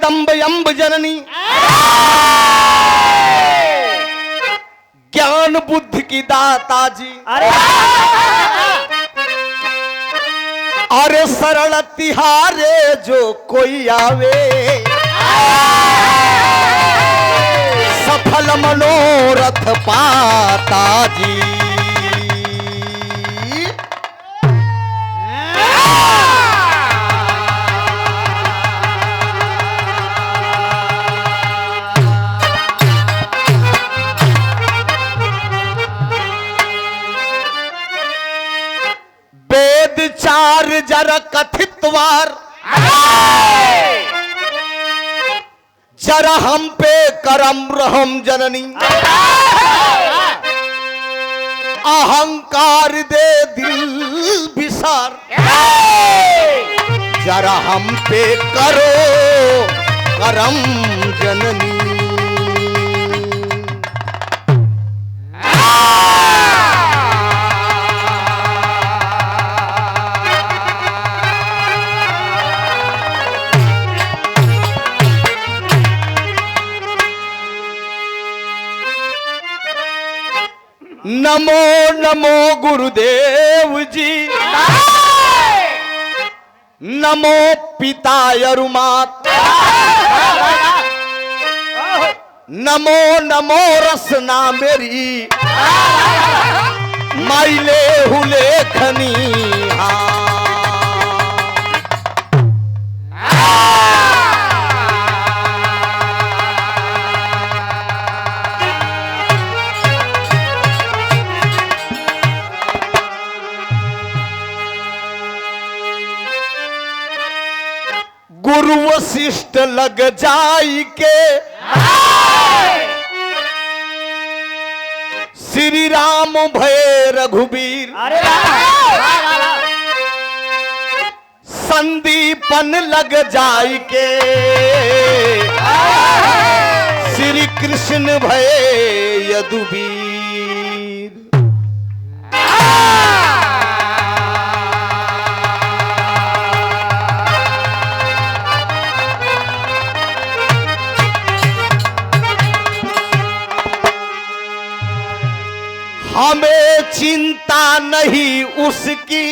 जगदम्ब अम्ब जननी ज्ञान बुद्धि की दाता जी। अरे सरल तिहारे जो कोई आवे सफल मनोरथ पाता जी। वेद चार जर कथितवार जरा हम पे करम रहम जननी अहंकार दे दिल विसार जरा हम पे करो करम जननी। नमो नमो गुरुदेव जी नमो पिता यरुमात नमो नमो रसना मेरी माइले हुलेखनी। गुरु वशिष्ठ लग जाई के श्री राम भय रघुबीर संदीपन लग जाई के श्री कृष्ण भय यदुबीर। हमें चिंता नहीं उसकी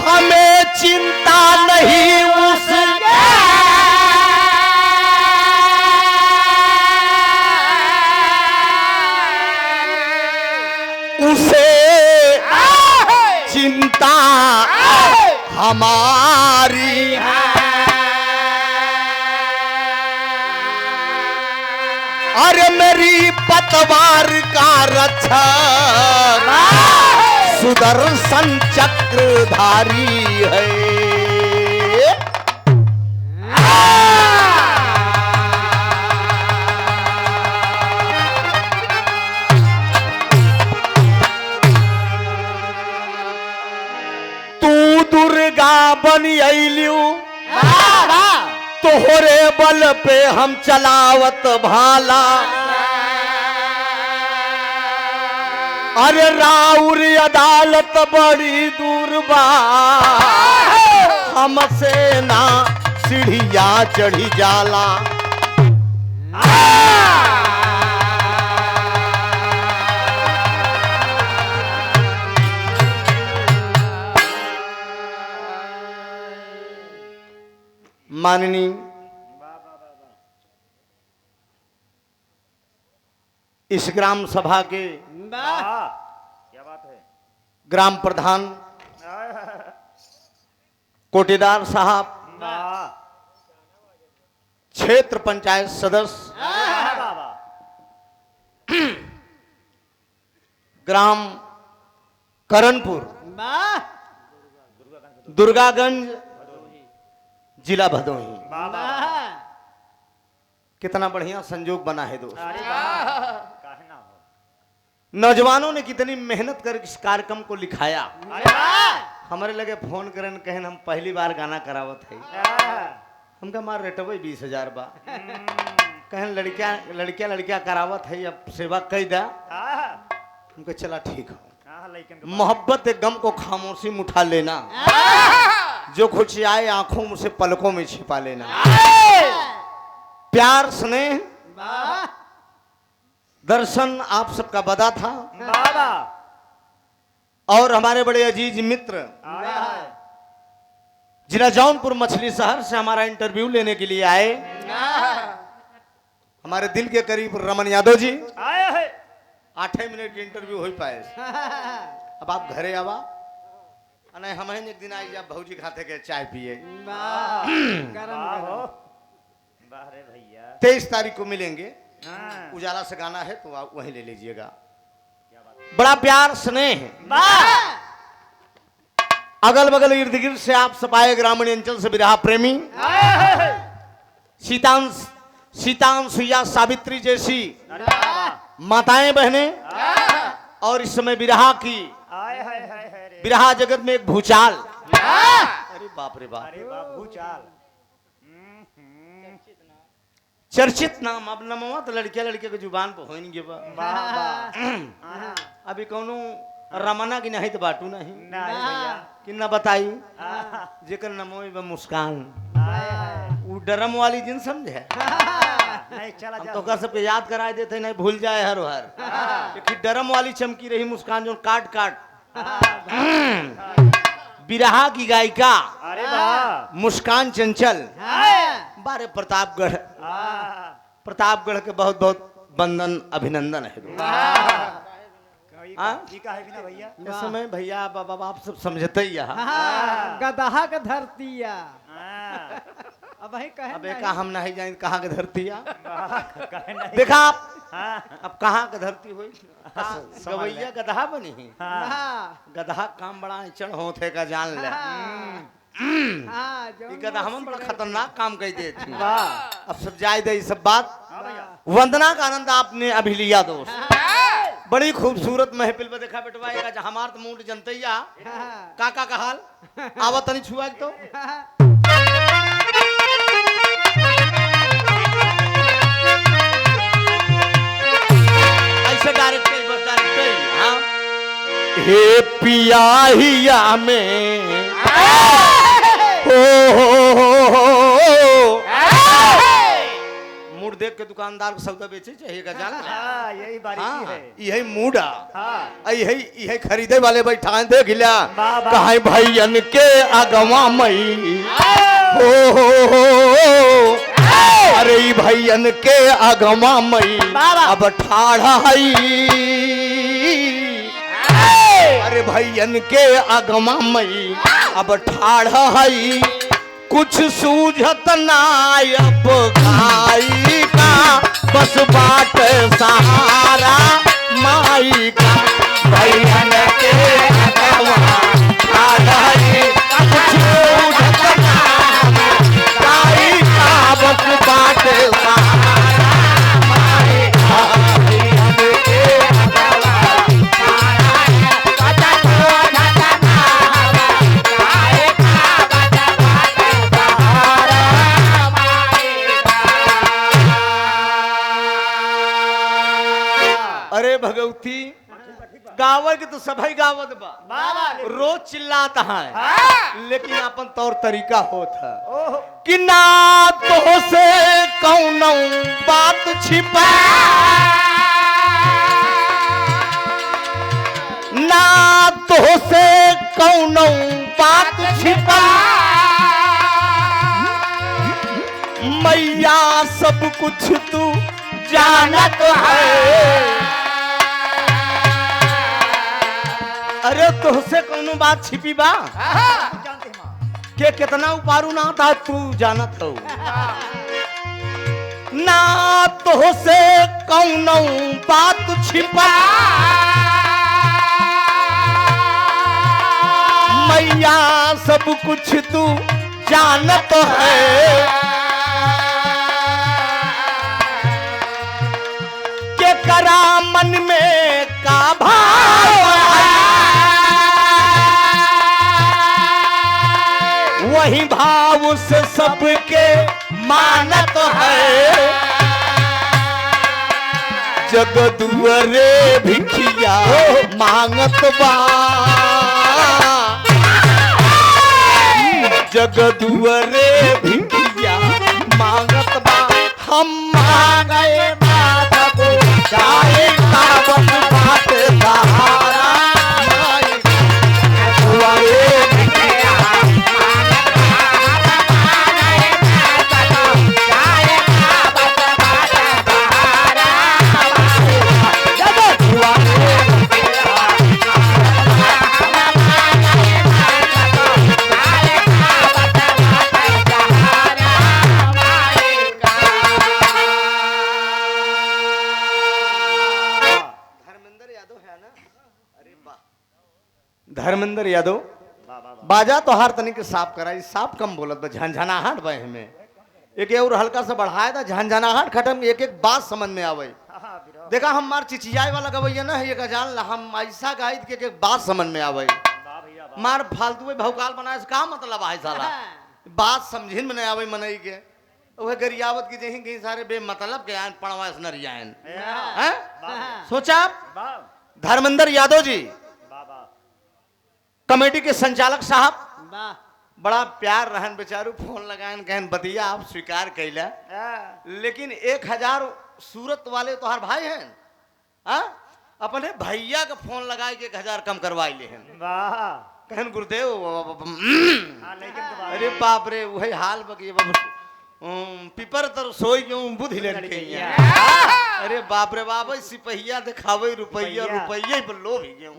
हमें चिंता नहीं उसकी उसे चिंता हमारी अरे मेरी पतवार का रक्षक सुदर्शन चक्रधारी है। तू दुर्गा बनी अइलू तोहरे बल पे हम चलावत भाला अरे राउर अदालत बड़ी दूर बा हमसे ना सीढ़िया चढ़ी जाला। माननीय इस ग्राम सभा के क्या बात है ग्राम प्रधान कोटेदार साहब क्षेत्र पंचायत सदस्य ग्राम करणपुर दुर्गागंज जिला भदोही। कितना बढ़िया संजोग बना है दोस्त। नौजवानों ने कितनी मेहनत कर इस कार्यक्रम को लिखाया। हमारे लगे फोन करन कहन हम पहली बार गाना करावत है हमका मार रेटवे 20,000 बा कहन लड़किया करावत है अब सेवा कई दा हमको चला ठीक है। मोहब्बत गम को खामोशी में उठा लेना जो कुछ आए आंखों में से पलकों में छिपा लेना। प्यार स्नेह दर्शन आप सबका बदा था। और हमारे बड़े अजीज मित्र जिला जौनपुर मछली शहर से हमारा इंटरव्यू लेने के लिए आए, हमारे दिल के करीब रमन यादव जी। 8 मिनट की इंटरव्यू हो पाए। अब आप घरे आवा नहीं, हम एक दिन आई जब भौजी खाते के चाय पिए। 23 तारीख को मिलेंगे, उजाला से गाना है तो आप वहीं ले लीजिएगा। बड़ा प्यार स्नेह अगल बगल इर्द गिर्द से आप सब आए, ग्रामीण अंचल से विरहा प्रेमी सीतांश या सावित्री जैसी माताएं बहनें, और इस समय विरहा की विरहा जगत में एक भूचाल। अरे बाप रे बाप, भूचाल चर्चित नाम। अब नमवा तो लड़किया लड़के के जुबान पर हो नहीं गे। अभी कौनो रमना की नहीं तो बाटू नहीं कि न बताई जेकर नमो बा मुस्कान। वो डरम वाली जिन समझे, हम तो कर सबके याद कराए देते नहीं भूल जाए हर हर कि डरम वाली चमकी रही मुस्कान जो काट काट। बिरहा की गायिका मुस्कान चंचल बारे प्रतापगढ़ के बहुत बहुत वंदन अभिनंदन है। भैया इस समय भैया बाबा आप सब समझते ही गदहा का धरती अब का हम नहीं जाए कहाँ के धरती देखा आप अब कहाँ के धरती हुई गवैया गदहा बनी ही। गदहा काम बड़ा चढ़ होते का जान ले। गदहा हम बड़ा खतरनाक काम कह दे थी। अब सब जाए दे सब बात। वंदना का आनंद आपने अभी लिया दोस्त। बड़ी खूबसूरत महफिल में देखा बेटवा हमार तो मूड जनतैया काका का हाल आवत नहीं छुआ तो ऐसे डायरेक्ट हाँ। हे पियाहिया में मूड देख के दुकानदार को सौदा बेचे चाहिए का जान। यही बारीकी है, यही मूडा यही खरीदे वाले बैठा देख लिया कहा भैयन के अगवा मई हो अरे भैयन के अगवा मई अब ठाढ़ा अरे भैयन के अगवा मई अब ठाढ़ा कुछ सूझत नायब खाई का बस बाट सहारा माई का भैयन के अगवा ठाढ़ा कुछ सूझत नायब खाई का बस बाट सहारा माई का भैयन के अरे भगवती गावत के तो सभी गावत बा रोज चिल्लाता है लेकिन अपन तौर तरीका होता कि ना तो से कौनो बात छिपा ना तो से कौनो बात छिपा मैया सब कुछ तू जानत है। अरे तुझसे कौनो बात छिपी बा के कितना उपारू ना था तू जानत हो ना तुझसे कौनो बात छिपा मैया सब कुछ तू जानत है। के करा मन में का भाव वही भाव से सबके मानत है। जगदुअरे भिखिया मांगत बा दुअरे भिखिया मांगत बा हम मांगे मात को चाहे काबत बात सहारा माई दुअरे भिखिया मांगत बा हम मांगे मात को चाहे काबत बात सहारा जब दुअरे धर्मेंद्र यादव बाजा तो हर तनिक साफ कराई साफ कम बोलत बा झंझनाहट बा में एक और हल्का सा बढ़ाया था झंझनाहट खत्म एक एक बात समझ में आवे देखा हम मार चिचियाई वाला गवैया ना एक जान हम ऐसा गायत के एक बात समझ में आवे मार फालतू भौकाल बनाए से का मतलब है साला बात समझिन में नहीं आवे मनई के वह गरियावत की जही कहीं सारे बेमतलब के आयन पढ़वा नरियान हैं सोचा धर्मेंद्र यादव जी कमेटी के संचालक साहब बड़ा प्यार रहन बेचारू फोन लगाएन कहन बतिया आप स्वीकार कैला लेकिन 1000 सूरत वाले तो हर भाई हैं हाँ? अपने भैया का फोन लगाए के 1000 कम करवाई ले हैं कहन गुरुदेव अरे बाप रे वही हाल बकी पिपर तर सोई क्यों बुध हिलन के अरे बाप रे बाप सिपहिया दिखावे रुपया रुपये पर लोभ ही क्यों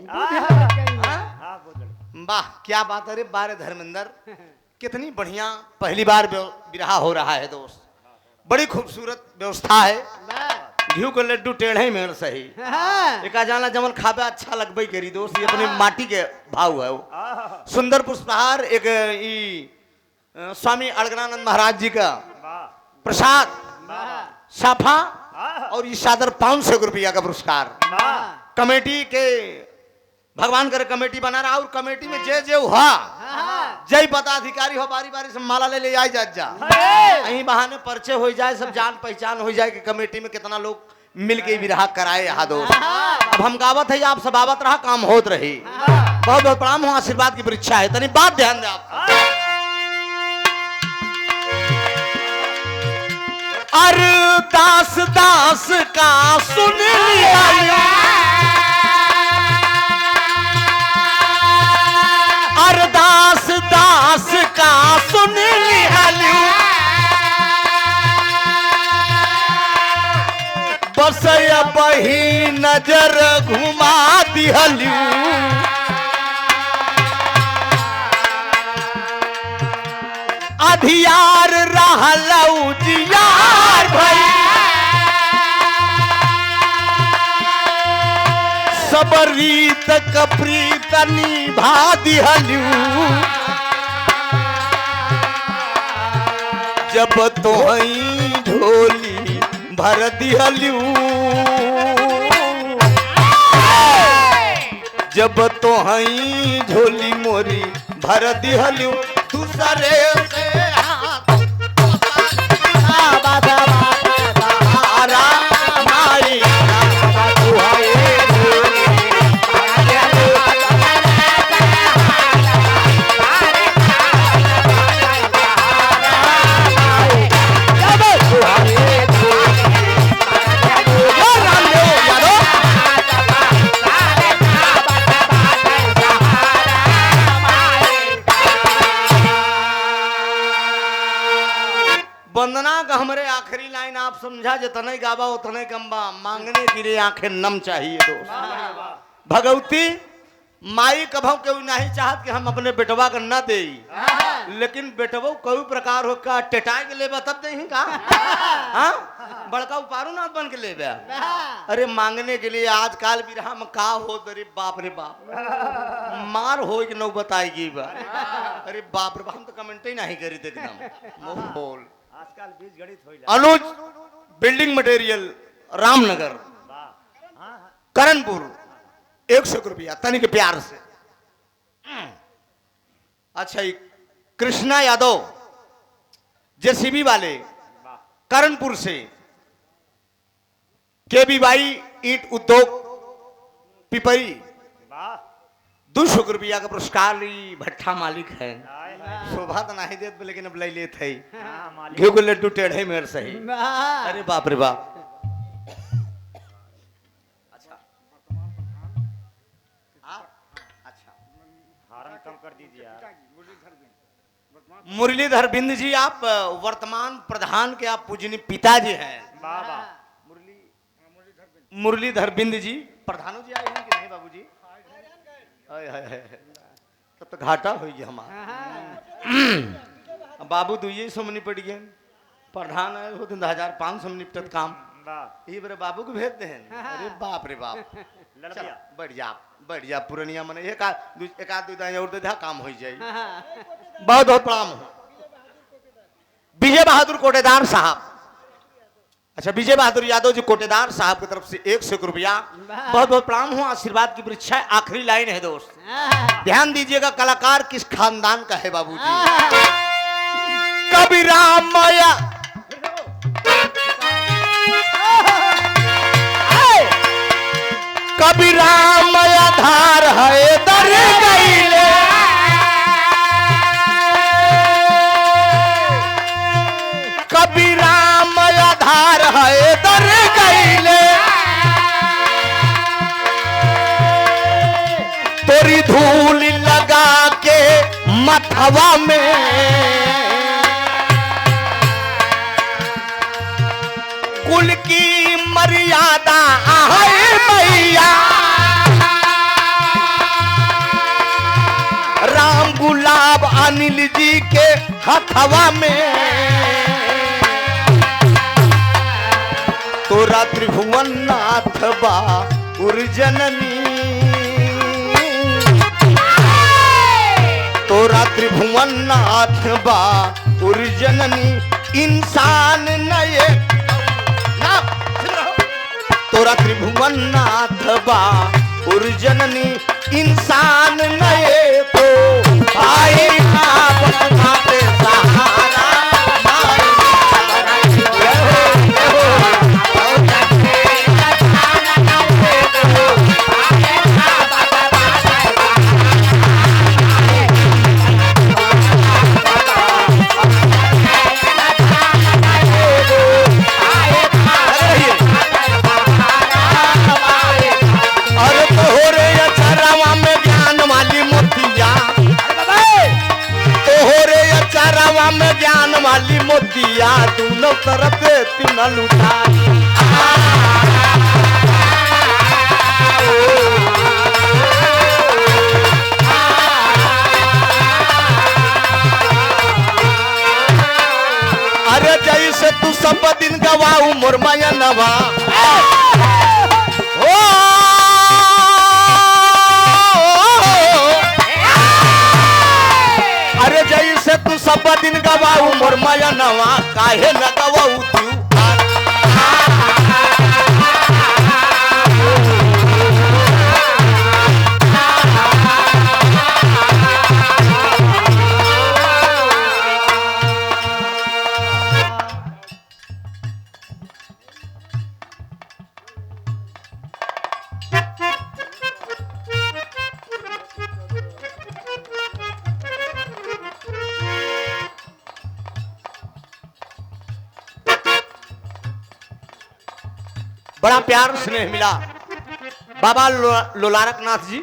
वाह क्या बात है रे बारे धर्मेंद्र कितनी बढ़िया पहली बार विवाह हो रहा है दोस्त बड़ी खूबसूरत व्यवस्था है घी को लड्डू टेढ़े मेड़ सही एक जाना जमन खाबे अच्छा लगबे करी दोस्त ये अपनी माटी के भाव है वो सुंदर पुष्पहार एक स्वामी अड़गनानंद महाराज जी का प्रसाद साफा और ये सादर 500 रुपया का पुरस्कार कमेटी के भगवान करे कमेटी बना रहा और कमेटी में जय जय हुआ जय पदाधिकारी हो बारी बारी से माला ले आई जा यही बहाने परिचय हो जाए सब जान पहचान हो जाए कि कमेटी में कितना लोग मिल के विराह कराए यहाँ दोस्त अब हम गावत है आप सब आवत रहा काम होत रही बहुत बहुत प्रणाम हो आशीर्वाद की परीक्षा है तनी बात ध्यान दे आप अरदास दास का सुन लिया अरदास दास का सुन लिया बस बही नजर घुमा दिहलू अधियार रहलऊ जियार भाई सब रीत कप्रीत निभा दिहलू जब तोहई ढोली भर दिहलू जब तोहई झोली मोरी भर दिहलू दूसरे से वंदना का हमारे आखिरी लाइन आप समझा जितने गावा उतने कम्बा मांगने के लिए आंखें नम चाहिए दोस्त भगवती माई कभू क्यों नहीं चाहत कि हम अपने बेटवा का न दे लेकिन बेटवा कोई प्रकार हो का टेटाए के ले तब दे का हाँ बड़का उपारू नाथ बन के ले अरे मांगने के लिए आजकल भी हम का हो अरे बाप रे बाप मार हो कि नौ बताएगी अरे बाप रे बाप हम तो कमेंट ही नहीं करी थे एकदम मुंह बोल आजकल बीज गणित हो अनुज बिल्डिंग मटेरियल रामनगर करणपुर 100 रुपया तनिक प्यार से अच्छा कृष्णा यादव जेसीबी वाले करणपुर से केबीवाई ईंट उद्योग पिपरी ₹200 का पुरस्कार ली भट्ठा मालिक है। हाय हाय। शोभा तो नहीं देत लेकिन अब ले लेत है। हाँ, मालिक। घी को लड्डू टेढ़े मेर सही। वाह। अरे बाप रे बाप। अच्छा अच्छा हारन कम कर दीजिए यार। मुरलीधर बिंद जी, आप वर्तमान प्रधान के आप पूजनीय पिताजी हैं। वाह वाह। मुरलीधर बिंद जी प्रधानों जी आए हैं कि नहीं बाबूजी? हाय हाय हाय, तब तो घाटा हो गया हमारा। बाबू दुइये समनी पड़ गए, प्रधान आए हो 1500 में निपटत काम। वाह। ये बड़े बाबू को भेज दे हैं। अरे बाप रे बाप। लड़ चल, गया। बढ़ जा पुरनिया मने एक आध दो दाएं और दे दे काम हो जाए। बहुत बहुत प्रणाम हो विजय बहादुर कोटेदार साहब। अच्छा, विजय बहादुर यादव जी कोटेदार साहब की तरफ से ₹100 बहुत बहुत प्रणाम हो। आशीर्वाद की वृक्षा है। आखिरी लाइन है दोस्त, ध्यान दीजिएगा। कलाकार किस खानदान का है बाबूजी? कभी राम माया कभी राम आधार है दर गईले, कभी राम आधार है दर गईले, तोरी धूल लगा के मथवा में कुल की मर्यादा है मैया, राम गुलाब अनिल जी के हथवा में तोरा त्रिभुवन नाथ बा उर्जननी, तोरा त्रिभुवन नाथ बा उर्जननी, इंसान नए तोरा त्रिभुवन नाथ बा उर्जननी, इंसान नए तो भाई आप पे सहारा में ज्ञान वाली मोतिया दोनों तरफ देती न लुटा। अरे जैसे तू सब दिन गवाऊ मोर माया नवा, अरे जैसे तू सब दिन गवाऊ मोर माया नवा, काहे न गवाऊ तू? बड़ा प्यार स्नेह मिला। बाबा लोलारक नाथ जी,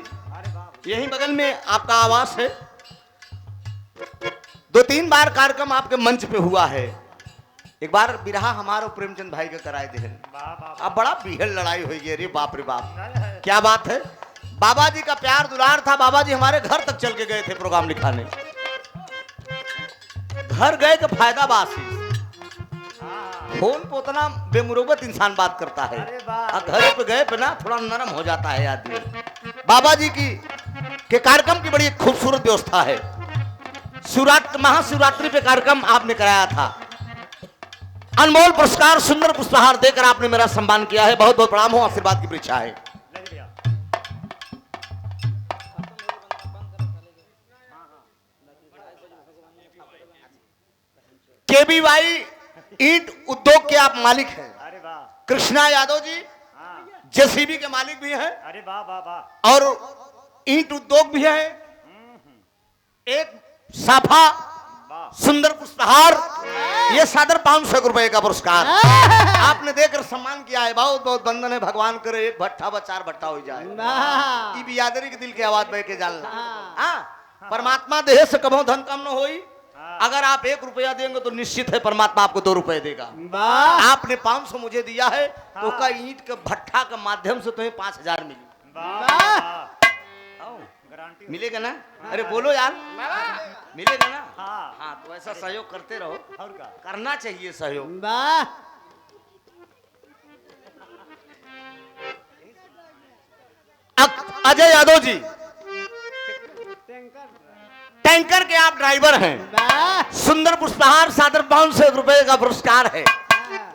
यही बगल में आपका आवास है। 2-3 बार कार्यक्रम आपके मंच पे हुआ है। एक बार बिरहा हमारे प्रेमचंद भाई का कराए दे। अब बड़ा बिहल लड़ाई हुई है। अरे बाप रे बाप, क्या बात है। बाबा जी का प्यार दुलार था। बाबा जी हमारे घर तक चल के गए थे प्रोग्राम लिखाने। घर गए तो फायदा बासी, फोन पे उतना बेमुरवत इंसान बात करता है। घर पे गए पे ना थोड़ा नरम हो जाता है आदमी। बाबा जी की के कार्यक्रम की बड़ी खूबसूरत व्यवस्था है। महाशिवरात्रि पे कार्यक्रम आपने कराया था। अनमोल पुरस्कार सुंदर पुष्पहार देकर आपने मेरा सम्मान किया है। बहुत बहुत प्रणाम हो। आशीर्वाद की परीक्षा है। केबीवाई ईंट उद्योग के आप मालिक हैं। अरे वाह। कृष्णा यादव जी जेसीबी के मालिक भी हैं। अरे वाह वाह वाह। और ईंट उद्योग भी है, एक साफा वाह सुंदर पुष्पहार, ये सादर 500 रुपए का पुरस्कार आपने देकर सम्मान किया है। बहुत बहुत वंदन है। भगवान करे एक भट्ठा व 4 भट्ठा हो जाए। वाह। ई बियादरी के दिल की आवाज बह के जानना। हाँ। हाँ, परमात्मा देह से कभो धन कम न होई। हाँ। अगर आप 1 रुपया देंगे तो निश्चित है परमात्मा आपको 2 रुपए देगा। वाह। आपने 500 मुझे दिया है तो का ईंट के भट्ठा के माध्यम से तुम्हें 5000 मिली। वाह गारंटी मिलेगा ना? अरे बोलो यार, मिलेगा ना? हाँ हाँ, तो ऐसा सहयोग करते रहो, और का करना चाहिए सहयोग। वाह। अजय यादव जी, टैंकर। टैंकर के आप ड्राइवर हैं। वाह। सुंदर पुष्पहार सादर 500 रुपए का पुरस्कार है।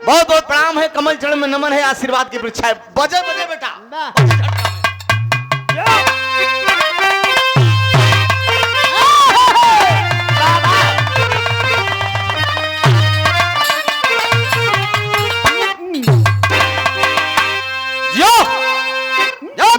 बहुत बहुत प्रणाम है, कमल चरण में नमन है, आशीर्वाद की परीक्षा है। बजे बजे बेटा, वाह। बजे झटका में। यो, यो।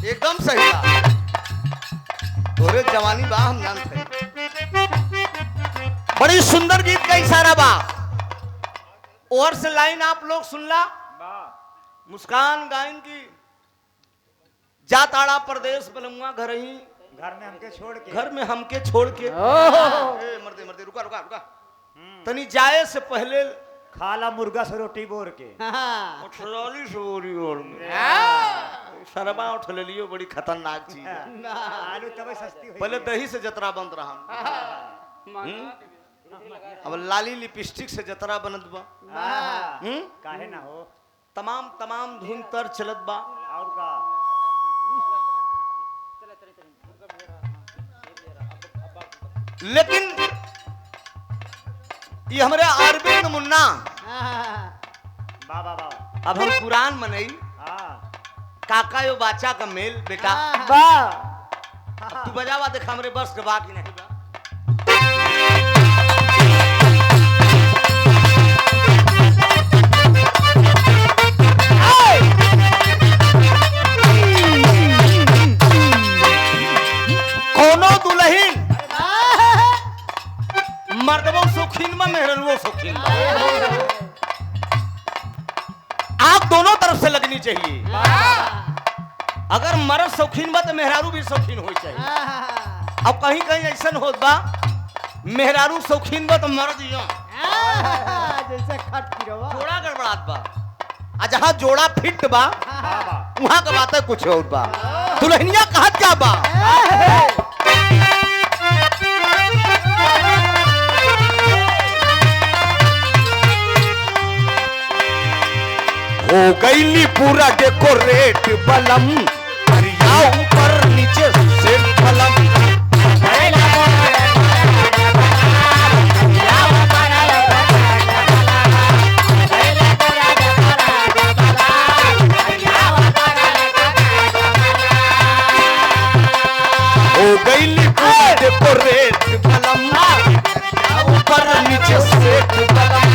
एकदम सही बात। तोरे जवानी बा हम जानते हैं। बड़ी सुंदर गीत का इशारा बा। और से लाइन आप लोग सुनला। वाह मुस्कान गायन की जाताड़ा प्रदेश बलमुआ घर ही घर में हमके छोड़ के घर में हमके छोड़ के। ओह। ए, मर्दे मर्दे रुका रुका रुका। तनी जाए से पहले खाला मुर्गा से रोटी बोर के हाँ। उठलाली सोरी और में सरबा उठ ले लियो, बड़ी खतरनाक चीज है। आलू तब सस्ती हुई पहले दही से जतरा बनत रहा। अब लाली लिपस्टिक से जतरा बनत बा। काहे ना हो तमाम तमाम धुन तर चलत बा। और का लेकिन ये हमारे अरविंद मुन्ना, वाह वाह वाह अब हम पुरान मनई हाँ काका यो बाचा का मेल बेटा। वाह। अब तू बजावा देख हमरे बस के बाकी नहीं बा। कोनो दुल्हन मर्दबो शौकीन में मेहरनुओ शौकीन बा। आग दोनों तरफ से लगनी चाहिए। अगर मर्द शौकीन बा तो मेहरारू भी शौकीन हो चाहिए। अब कहीं कहीं ऐसा होत बा मेहरारू शौकीन बा तो मर्द यो जैसे खट गिरवा। जोड़ा गड़बड़ात बा। आ जहाँ जोड़ा फिट बा वाह वाह वहाँ का बात है कुछ और बा। दुल्हनिया कहत क्या बा? हो गई पूरा डेकोरेट बलम, करिया ऊपर नीचे से बलम। हो गई पूरा डेकोरेट बलम, ऊपर नीचे से बलम।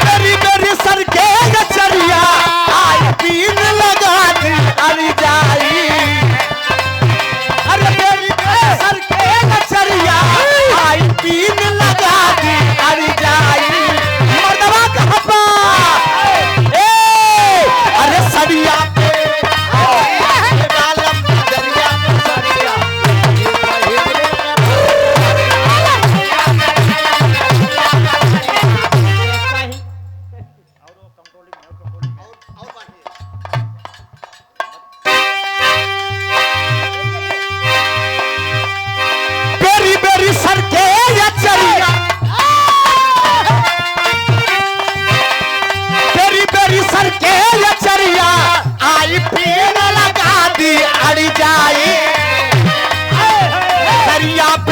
मेरी मेरी सर के गचरिया आई पीन लगा दी अरी जाई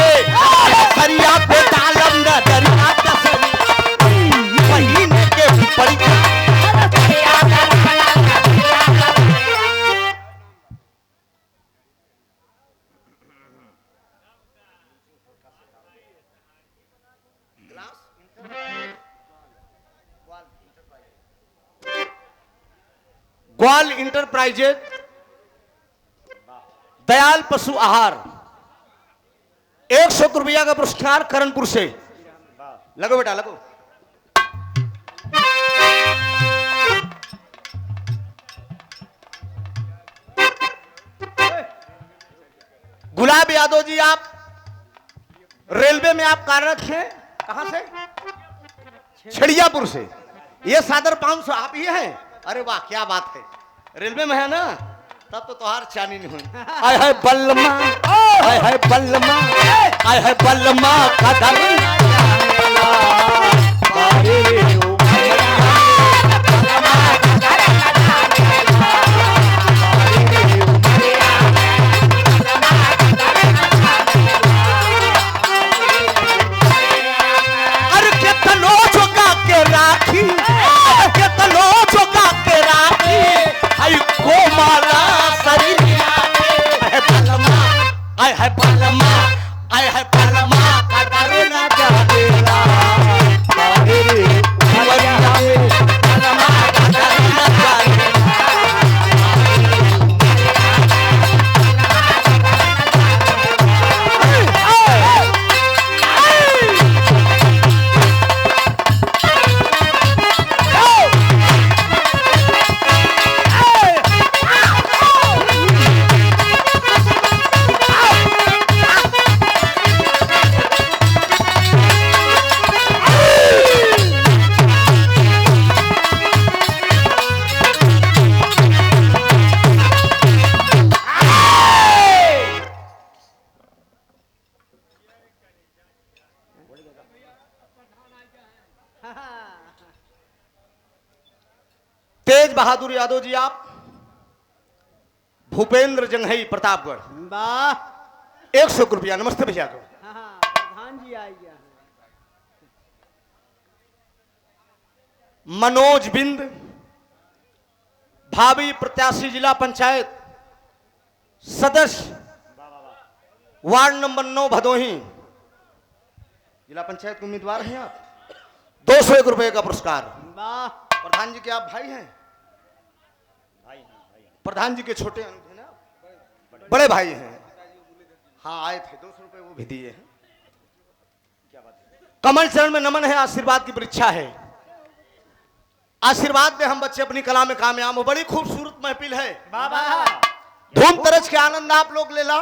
के सरिया पे डालम न दरिया कसरी महीने के परीक्षा ग्वाल इंटरप्राइजेज दयाल पशु आहार 100 रुपया का पुरस्कार करणपुर से। लगो बेटा लगो। गुलाब यादव जी आप रेलवे में आप कार्यरत हैं, कहां से? छड़ियापुर से। ये सादर 500 आप ही हैं? अरे वाह क्या बात है, रेलवे में है ना, तब तो तोहार चानी नहीं हुई। आय है बल्लमा, आय है बल्लमा, आय है बल्लमा कदम अरे कितनो झुका के राखी, कितनो झुका के राखी, आई कोमला शरीरिया है बलमा, आय है बलमा, आय है बलमा कदर न जानेला बारे उमरिया में बलमा कदर न जानेला। तेज बहादुर यादव जी आप भूपेंद्र जंघई प्रतापगढ़ वाह 100 रुपया। नमस्ते भैया को। प्रधान जी आ गया है। मनोज बिंद भावी प्रत्याशी जिला पंचायत सदस्य वार्ड नंबर 9 भदोही जिला पंचायत के उम्मीदवार हैं आप। 201 रुपए का पुरस्कार। वाह प्रधान जी के आप भाई हैं? प्रधान जी के छोटे हैं ना, बड़े भाई हैं। हाँ आए थे, 200 रुपए वो भी दिए हैं। क्या बात है। कमल चरण में नमन है, आशीर्वाद की परीक्षा है। आशीर्वाद दे हम बच्चे अपनी कला में कामयाब हो। बड़ी खूबसूरत महफिल है, धूम तरज के आनंद आप लोग ले ला।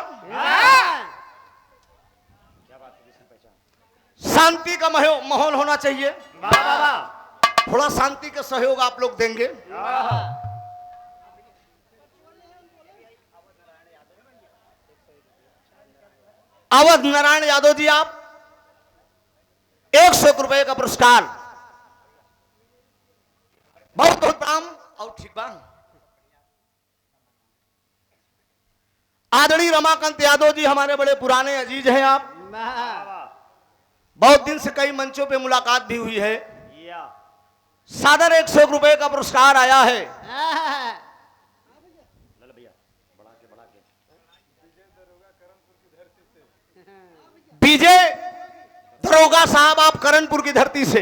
शांति का माहौल होना चाहिए, थोड़ा शांति का सहयोग आप लोग देंगे। अवध नारायण यादव जी आप 100 रुपए का पुरस्कार। बहुत बहुत प्रणाम। और ठीक बा। आदरणीय रमाकांत यादव जी हमारे बड़े पुराने अजीज हैं आप। बहुत दिन से कई मंचों पे मुलाकात भी हुई है। सादर 100 रुपए का पुरस्कार आया है। विजय दरोगा साहब आप करणपुर की धरती से,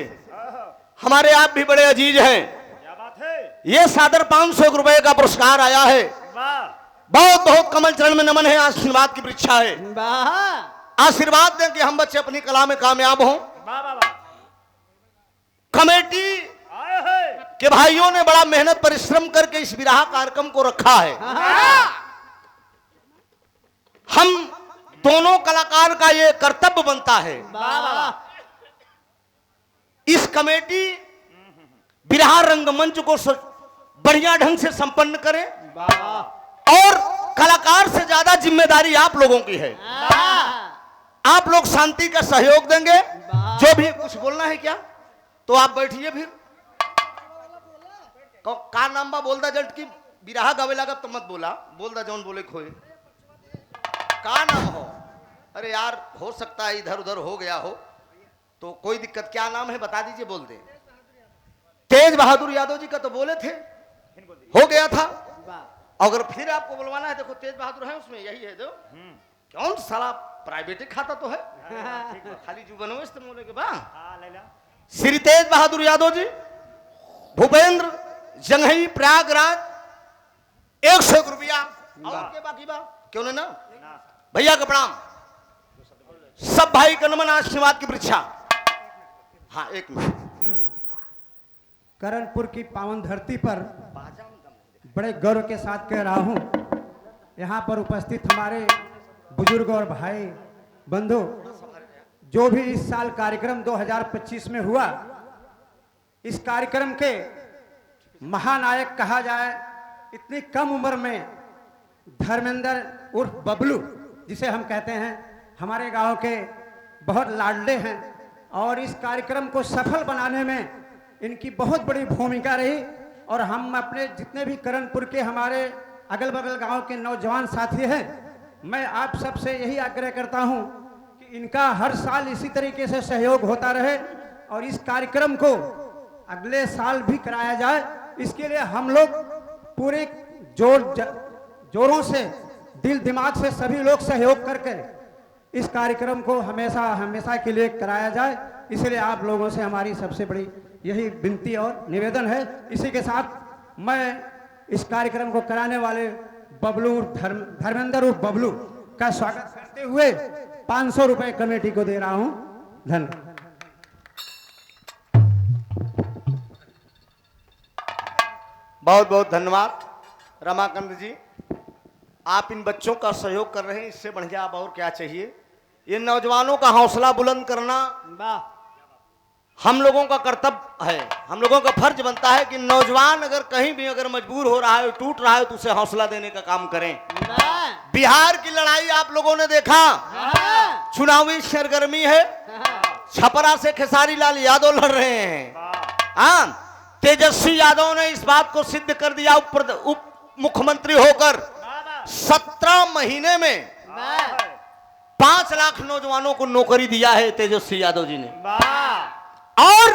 हमारे आप भी बड़े अजीज हैं। क्या बात है। ये सादर 500 रुपए का पुरस्कार आया है। बहुत बहुत कमल चरण में नमन है, आशीर्वाद की परीक्षा है। आशीर्वाद दें कि हम बच्चे अपनी कला में कामयाब हों। कमेटी के भाइयों ने बड़ा मेहनत परिश्रम करके इस विराह कार्यक्रम को रखा है। हम दोनों कलाकार का ये कर्तव्य बनता है, इस कमेटी विराह रंगमंच को बढ़िया ढंग से संपन्न करें। और कलाकार से ज्यादा जिम्मेदारी आप लोगों की है। आप लोग शांति का सहयोग देंगे। जो भी कुछ बोलना है क्या तो आप बैठिए। फिर का नाम बा बोलदा जल्द की विराह गावे लगा तो मत बोला, बोलदा जौन बोले खोए। का नाम हो? अरे यार हो सकता है इधर उधर हो गया हो, तो कोई दिक्कत, क्या नाम है बता दीजिए, बोल दे। तेज बहादुर यादव जी का तो बोले थे, हो गया था। वाह अगर फिर आपको बुलवाना है, देखो तेज बहादुर है उसमें, यही है जो कौन साला प्राइवेट खाता तो है, खाली जुबन बोले के बा। हाँ ले ला। श्री तेज बहादुर यादव जी, भूपेंद्र जंघई प्रयागराज, 101 रुपया। और के बाकी बा क्यों ना भैया का प्रणाम। सब भाई का नमन, आशीर्वाद की परीक्षा। हाँ एक मिनट, करणपुर की पावन धरती पर बड़े गौरव के साथ कह रहा हूँ, यहाँ पर उपस्थित हमारे बुजुर्ग और भाई बंधु, जो भी इस साल कार्यक्रम 2025 में हुआ, इस कार्यक्रम के महानायक कहा जाए, इतनी कम उम्र में धर्मेंद्र उर्फ बबलू जिसे हम कहते हैं, हमारे गांव के बहुत लाडले हैं और इस कार्यक्रम को सफल बनाने में इनकी बहुत बड़ी भूमिका रही। और हम अपने जितने भी करणपुर के हमारे अगल बगल गांव के नौजवान साथी हैं, मैं आप सबसे यही आग्रह करता हूं कि इनका हर साल इसी तरीके से सहयोग होता रहे और इस कार्यक्रम को अगले साल भी कराया जाए। इसके लिए हम लोग पूरे जोरों से, दिल दिमाग से सभी लोग सहयोग करके इस कार्यक्रम को हमेशा हमेशा के लिए कराया जाए। इसलिए आप लोगों से हमारी सबसे बड़ी यही विनती और निवेदन है। इसी के साथ मैं इस कार्यक्रम को कराने वाले बबलू धर्मेंद्र उर्फ बबलू का स्वागत करते हुए 500 रुपए कमेटी को दे रहा हूं। धन्यवाद। बहुत बहुत धन्यवाद रमाकांत जी, आप इन बच्चों का सहयोग कर रहे हैं, इससे बढ़िया आप और क्या चाहिए। ये नौजवानों का हौसला बुलंद करना वाह हम लोगों का कर्तव्य है, हम लोगों का फर्ज बनता है कि नौजवान अगर कहीं भी अगर मजबूर हो रहा है, टूट रहा है, तो उसे हौसला देने का काम करें। बिहार की लड़ाई आप लोगों ने देखा, चुनावी सरगर्मी है, छपरा से खेसारी लाल यादव लड़ रहे हैं। हाँ, तेजस्वी यादव ने इस बात को सिद्ध कर दिया, उप मुख्यमंत्री होकर 17 महीने में 5 लाख नौजवानों को नौकरी दिया है तेजस्वी यादव जी ने, और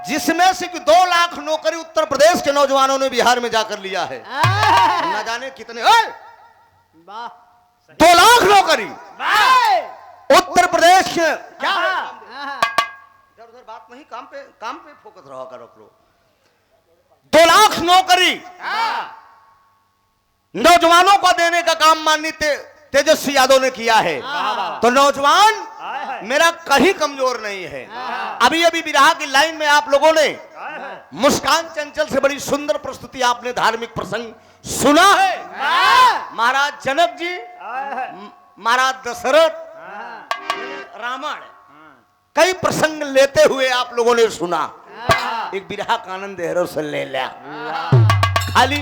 जिसमें से कि 2 लाख नौकरी उत्तर प्रदेश के नौजवानों ने बिहार में जाकर लिया है। न जाने कितने 2 लाख नौकरी उत्तर प्रदेश के, क्या इधर उधर बात नहीं, काम पे फोकस रहा करो। 2 लाख नौकरी नौजवानों को देने का काम माननीय तेजस्वी यादव ने किया है। तो नौजवान मेरा कहीं कमजोर नहीं है। अभी अभी विरहा की लाइन में आप लोगों ने मुस्कान चंचल से बड़ी सुंदर प्रस्तुति, आपने धार्मिक प्रसंग सुना है। महाराज जनक जी, महाराज दशरथ, रावण, कई प्रसंग लेते हुए आप लोगों ने सुना। एक विरहा का आनंद देहरों से ले लिया, खाली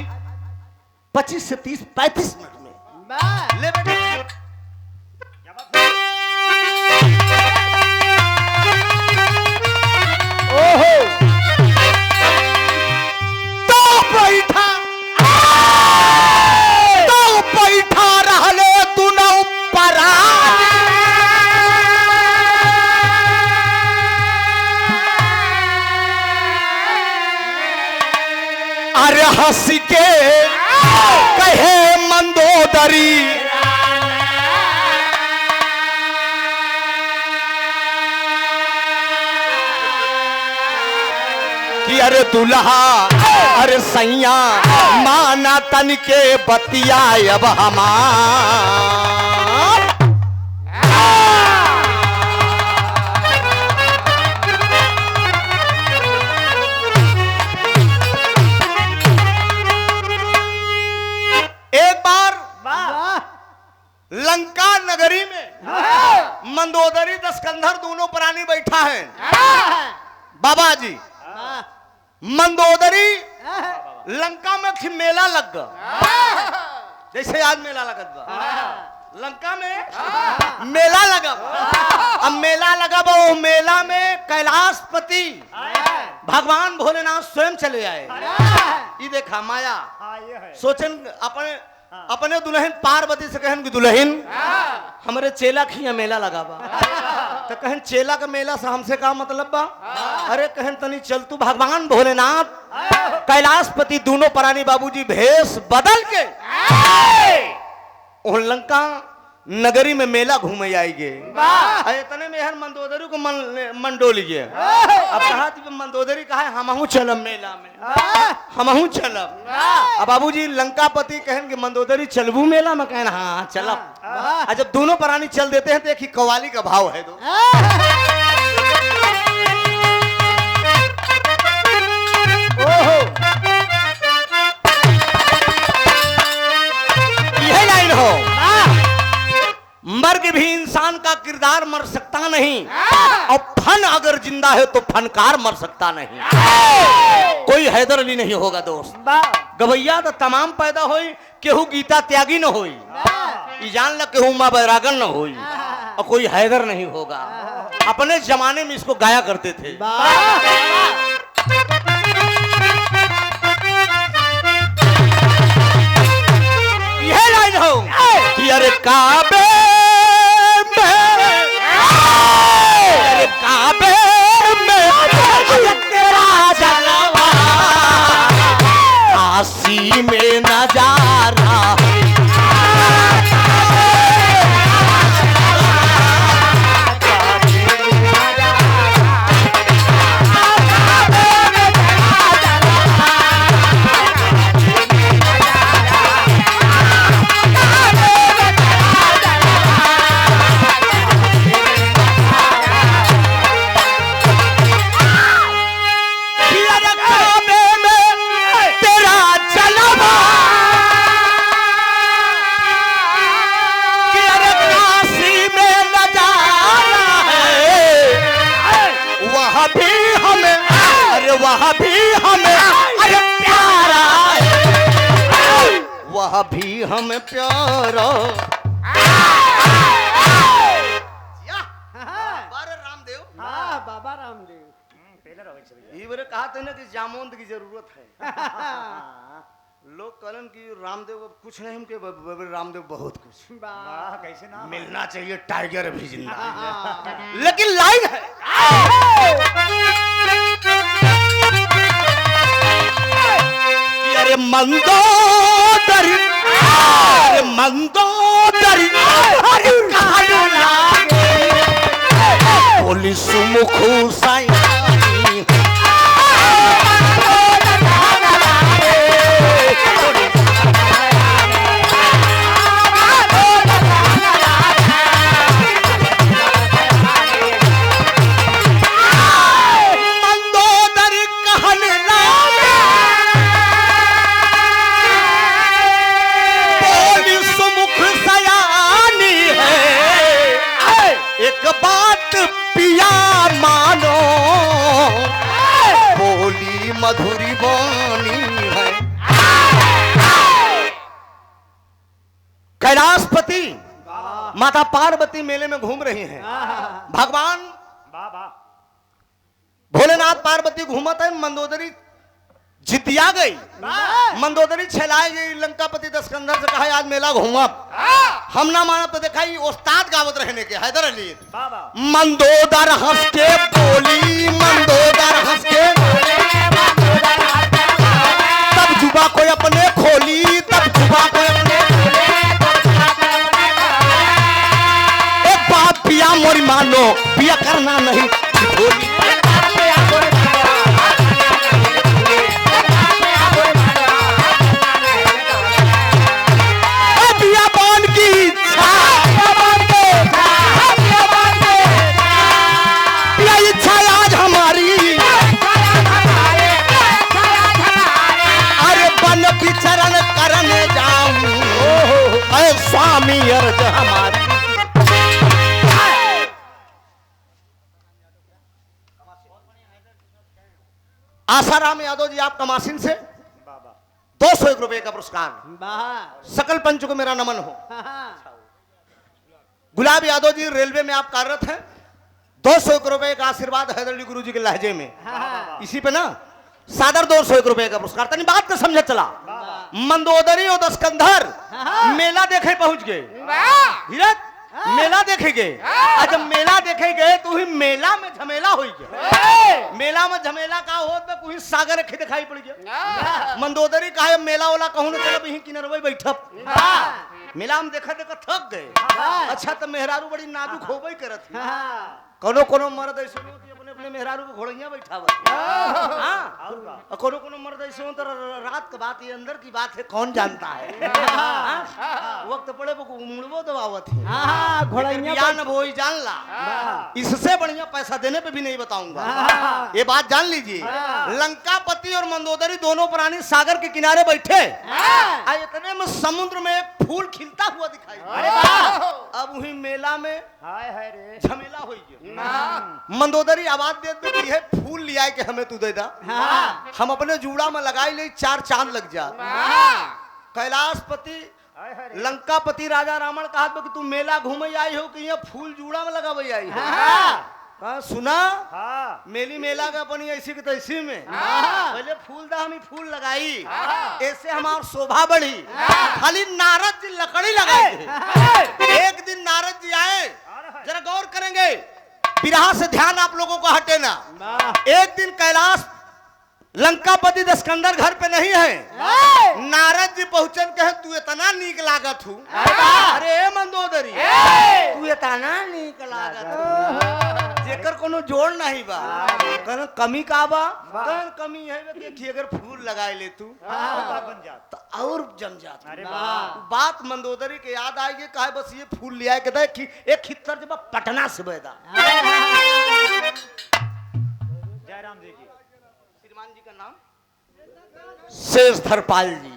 25 से 30 35 मिनट में ले बेटे। ओहो तो बैठा रहले तू न ऊपरा, अरे हंस के कहे मंदोदरी, कि अरे दुल्हा अरे सैया माना तन के बतिया अब हमार। लंका नगरी में मंदोदरी दशकंधर दोनों प्राणी बैठा है। बाबा जी मंदोदरी लंका में मेला लग गया, जैसे आज मेला लगत बा, लंका में मेला लगा। अब मेला लगा वो मेला में कैलाशपति भगवान भोलेनाथ स्वयं चले आए। ये देखा माया, सोचन अपने अपने दुल्हन पार्वती से कहन कि दुल्हन हमारे चेला खिया मेला लगा बा। तो कहन चेला का मेला से हमसे का मतलब बा? अरे कहन तनी चल तू भगवान भोलेनाथ कैलाशपति दोनों प्राणी बाबूजी भेष बदल के उन लंका नगरी में मेला घूमे आएंगे। इतने में हर मंदोदरी को मंडोली गए। अब कहा मंदोदरी कहा हमहू चलब मेला में, हमहू चलब। अब बाबूजी लंकापति कहन कि मंदोदरी चलबू मेला में? कहन हाँ चलब। जब दोनों प्राणी चल देते हैं तो एक ही कवाली का भाव है दो। यही लाइन हो, मर के भी इंसान का किरदार मर सकता नहीं, और फन अगर जिंदा है तो फनकार मर सकता नहीं। कोई हैदर अली नहीं होगा दोस्त। गवैया तो तमाम पैदा होई, केहू गीता त्यागी न होई, जान ल केहू माँ बैरागन न होई, और कोई हैदर नहीं होगा। अपने जमाने में इसको गाया करते थे। यह लाइन हो कि अरे काबे काबे में तेरा जलवा काशी में नजारा वह भी हमें अरे प्यारा है, वह भी हमें प्यारा। रामदेव बाबा रामदेव ये बड़े कहा थे ना कि जामोंद की जरूरत है। लोग कहलन कि रामदेव अब कुछ नहीं, हमके रामदेव बहुत कुछ। कैसे ना मिलना चाहिए टाइगर भी जिंदा। लेकिन लाइन है अरे मंदोदरी, अरे मंदोदरी पुलिस मुखू साई मधुरी वाणी है। कैलाशपति माता पार्वती मेले में घूम रही हैं। भगवान भोलेनाथ पार्वती घूमत है, मंदोदरी जितिया गई, मंदोदरी छलाए गई। लंकापति दशकंधर से कहा आज मेला घूमब, हम ना मानब तो देखा उस्ताद गावत रहने के हैदर अली। मंदोदर हंस के बोली, मंदोदर हंस के तब जुबा कोई अपने खोली, तब जुबा कोई अपने एक बात पिया मोरी मानो, पिया करना नहीं बोली। चरण करने जाऊं स्वामी अर्ज हमारी। आसाराम यादव जी आप कमासिन से 201 रुपए का पुरस्कार। सकल पंच को मेरा नमन हो। गुलाब यादव जी रेलवे में आप कार्यरत हैं, 201 रुपए का आशीर्वाद हैदर अली गुरु जी के लहजे में। इसी पे ना सादर 201 रुपए का पुरस्कार। तनी बात का समझ चला। मंदोदरी और दस्कंधर मेला देखे पहुंच गए। हीरक मेला देखे गए। जब मेला देखे गए तो ही मेला में झमेला हो गया। मेला में झमेला का हो तो कोई सागर रखे दिखाई पड़ गया। मंदोदरी कहा मेला वाला कहूं ना चलो यहीं किनारे बैठब। मेला में देखा देखा थक गए। अच्छा तो मेहरारू बड़ी नाजुक होबे करत कोनो कोनो मर्द ऐसे होती अपने अपने मेहरारू को घोड़ियां बैठावत। हां कोनो कोनो मर्द ऐसे हो तो रात की बात ये अंदर की बात है कौन जानता है। वक्त पड़े वो मुड़वो दबावत है। हाँ घोड़ैया ज्ञान वही जान ला। इससे बढ़िया पैसा देने पे भी नहीं बताऊंगा। ये बात जान लीजिए। लंकापति और मंदोदरी दोनों प्राणी सागर के किनारे बैठे। इतने में समुद्र में एक फूल खिलता हुआ दिखाई। अब वही मेला में झमेला हो गया। मंदोदरी आवाज देती है फूल लिया के हमें तू दे दा। हम अपने जूड़ा में लगाई ले 4 चांद लग जा। कैलाशपति लंकापति राजा रावण कहा कि तू मेला घूमे आई हो कि यहाँ फूल जूड़ा में लगावे आई हो। कहा सुना मेली मेला का अपनी ऐसी की तैसी में पहले फूल दा हम फूल लगाई ऐसे हमार शोभा बढ़ी। खाली नारद जी लकड़ी लगाए। एक दिन नारद जी आए जरा गौर करेंगे बिरहा से ध्यान आप लोगों को हटे ना। एक दिन कैलाश लंकापति दस्कंदर घर पे नहीं है। नारद जी पहुंचन कहे तू इतना नीक लागत हूँ। अरे मंदोदरी तू इतना नीक लागत जेकर कोनो जोड़ नहीं बा। कहन कमी का बा। कहन कमी है कि अगर फूल लगाए ले तू बन जाता तो और जम जाता। अरे बात मंदोदरी के याद आएगी कहे बस ये फूल लिया के दे कि एक खित्तर जब पटना से बैदा। जयराम जी की श्रीमान जी का नाम शेषधर पाल जी।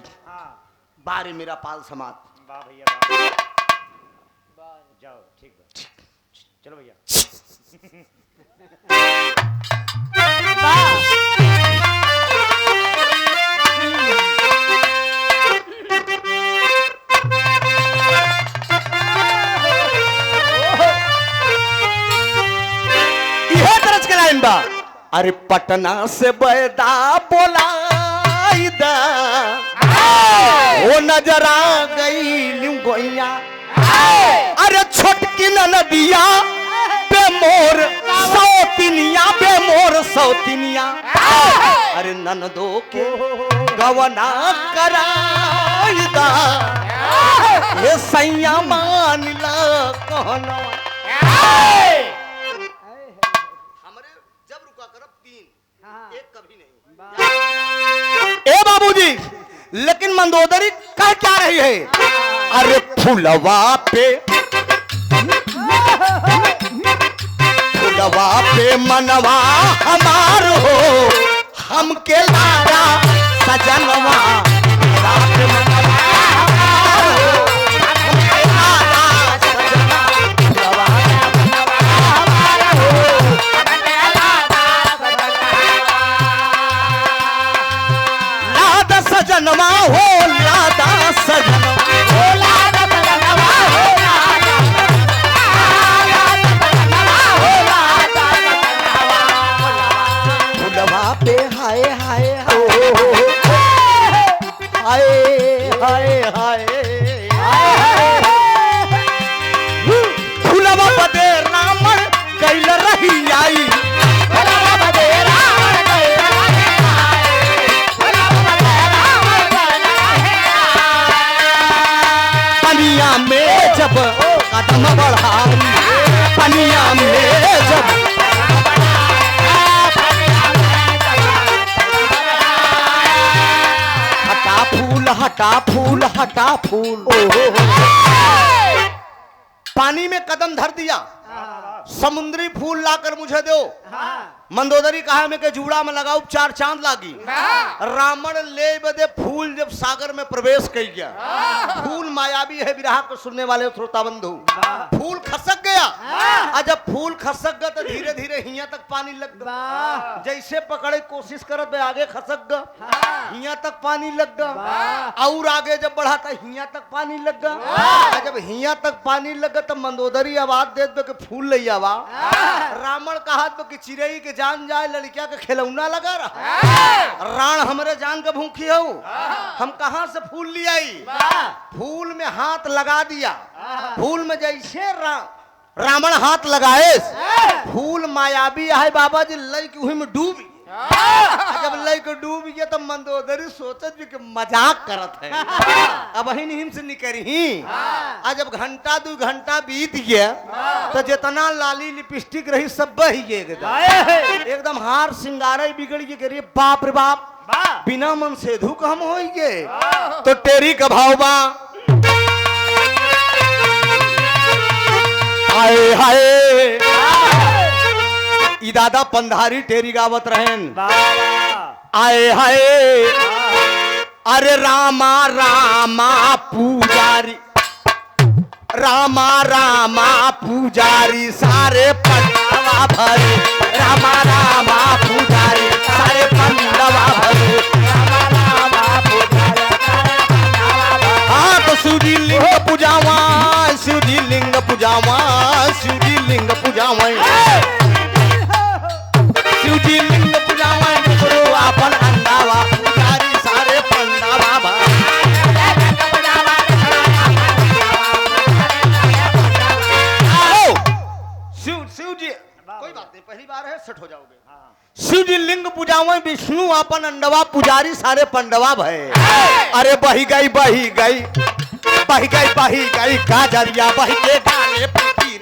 बारे मेरा पाल समाज। वाह भैया जाओ ठीक है चलो भैया। यह तरज के लाइन बा। अरे पटना से बैदा बोलाई दा वो नजर आ गई गोइया। अरे छोटकी नदिया बेमोर सौतिनिया बेमोर सौतिनिया। अरे ननदो के गवना कराई दा ये सैया मान ला कहना। हमारे जब रुका करब 3 एक कभी नहीं। ए बाबूजी लेकिन मंदोदरी कह क्या रही है। अरे फुलवा पे मनवा हमार हो हमके लारा सजनवा। रात मनवा हमार हो हमके लारा सजनवा। फुलवा पे मनवा हमार हो हमके लारा सजनवा। लादा सजनवा हो लादा सजनवा हो लादा सजनवा हो लादा पे हाय हाय हाय हाय फुलवा बदे रामन कैल रही आई। पनिया में जब कदम बढ़ाई पनिया में जब हटा फूल पानी में कदम धर दिया। समुद्री फूल लाकर मुझे दो। मंदोदरी कहा में के जूड़ा में लगाओ 4 चांद लागी। रावण ले बदे फूल जब सागर में प्रवेश कर गया। फूल मायावी है विरह को सुनने वाले श्रोता बंधु। फूल खसक गया और जब फूल खसक गया तो धीरे धीरे हिया तक पानी लग गया। जैसे पकड़े कोशिश करत आगे खसक गया हिया तक पानी लग गया। और आगे जब बढ़ा तो हिया तक पानी लग गया। जब हिया तक पानी लग गया तो मंदोदरी आवाज दे कि फूल ले आवा। रावण कहा कि चिड़ई के जान जाए लड़किया के खिलौना लगा रहा राण हमरे जान के भूखी हो हम कहाँ से फूल ले आई फूल में हाथ लगा दिया फूल में जैसे रावण हाथ लगाए फूल मायावी है बाबा जी लई के में डूबी जब लई के डूब गया तो मंदोदरी सोचत भी कि मजाक करत है अब हिम से निकरी आज जब घंटा 2 घंटा बीत गया तो जितना लाली लिपस्टिक रही सब बही गए एकदम हार सिंगारे बिगड़ गए करिए बाप रे बाप बिना मन से धुक हम हो गए तो तेरी का भाव बा हाय हाय ई दादा पंधारी टेरी गावत रहन आए हाय अरे रामा रामा पूजारी रामा रामा पूजारी सारे पंडवा भरे रामा रामा पूजारी सारे पंडवा भरे रामा रामा पूजारी हाँ तो शिवजी लिंग पूजावा शिवजी लिंग पूजावा शिवजी लिंग पूजावा शिवजी लिंग पूजावा गुरु अपन अंडावा पुजारी सारे पंडावा शिवजी कोई बात नहीं पहली बार है सेट हो जाओगे शिवजी लिंग पूजावा विष्णु अपन अंडवा पुजारी सारे पंडवा भय अरे बही गई बही गई बही गई बही गई गाजरिया बही के डाले पीती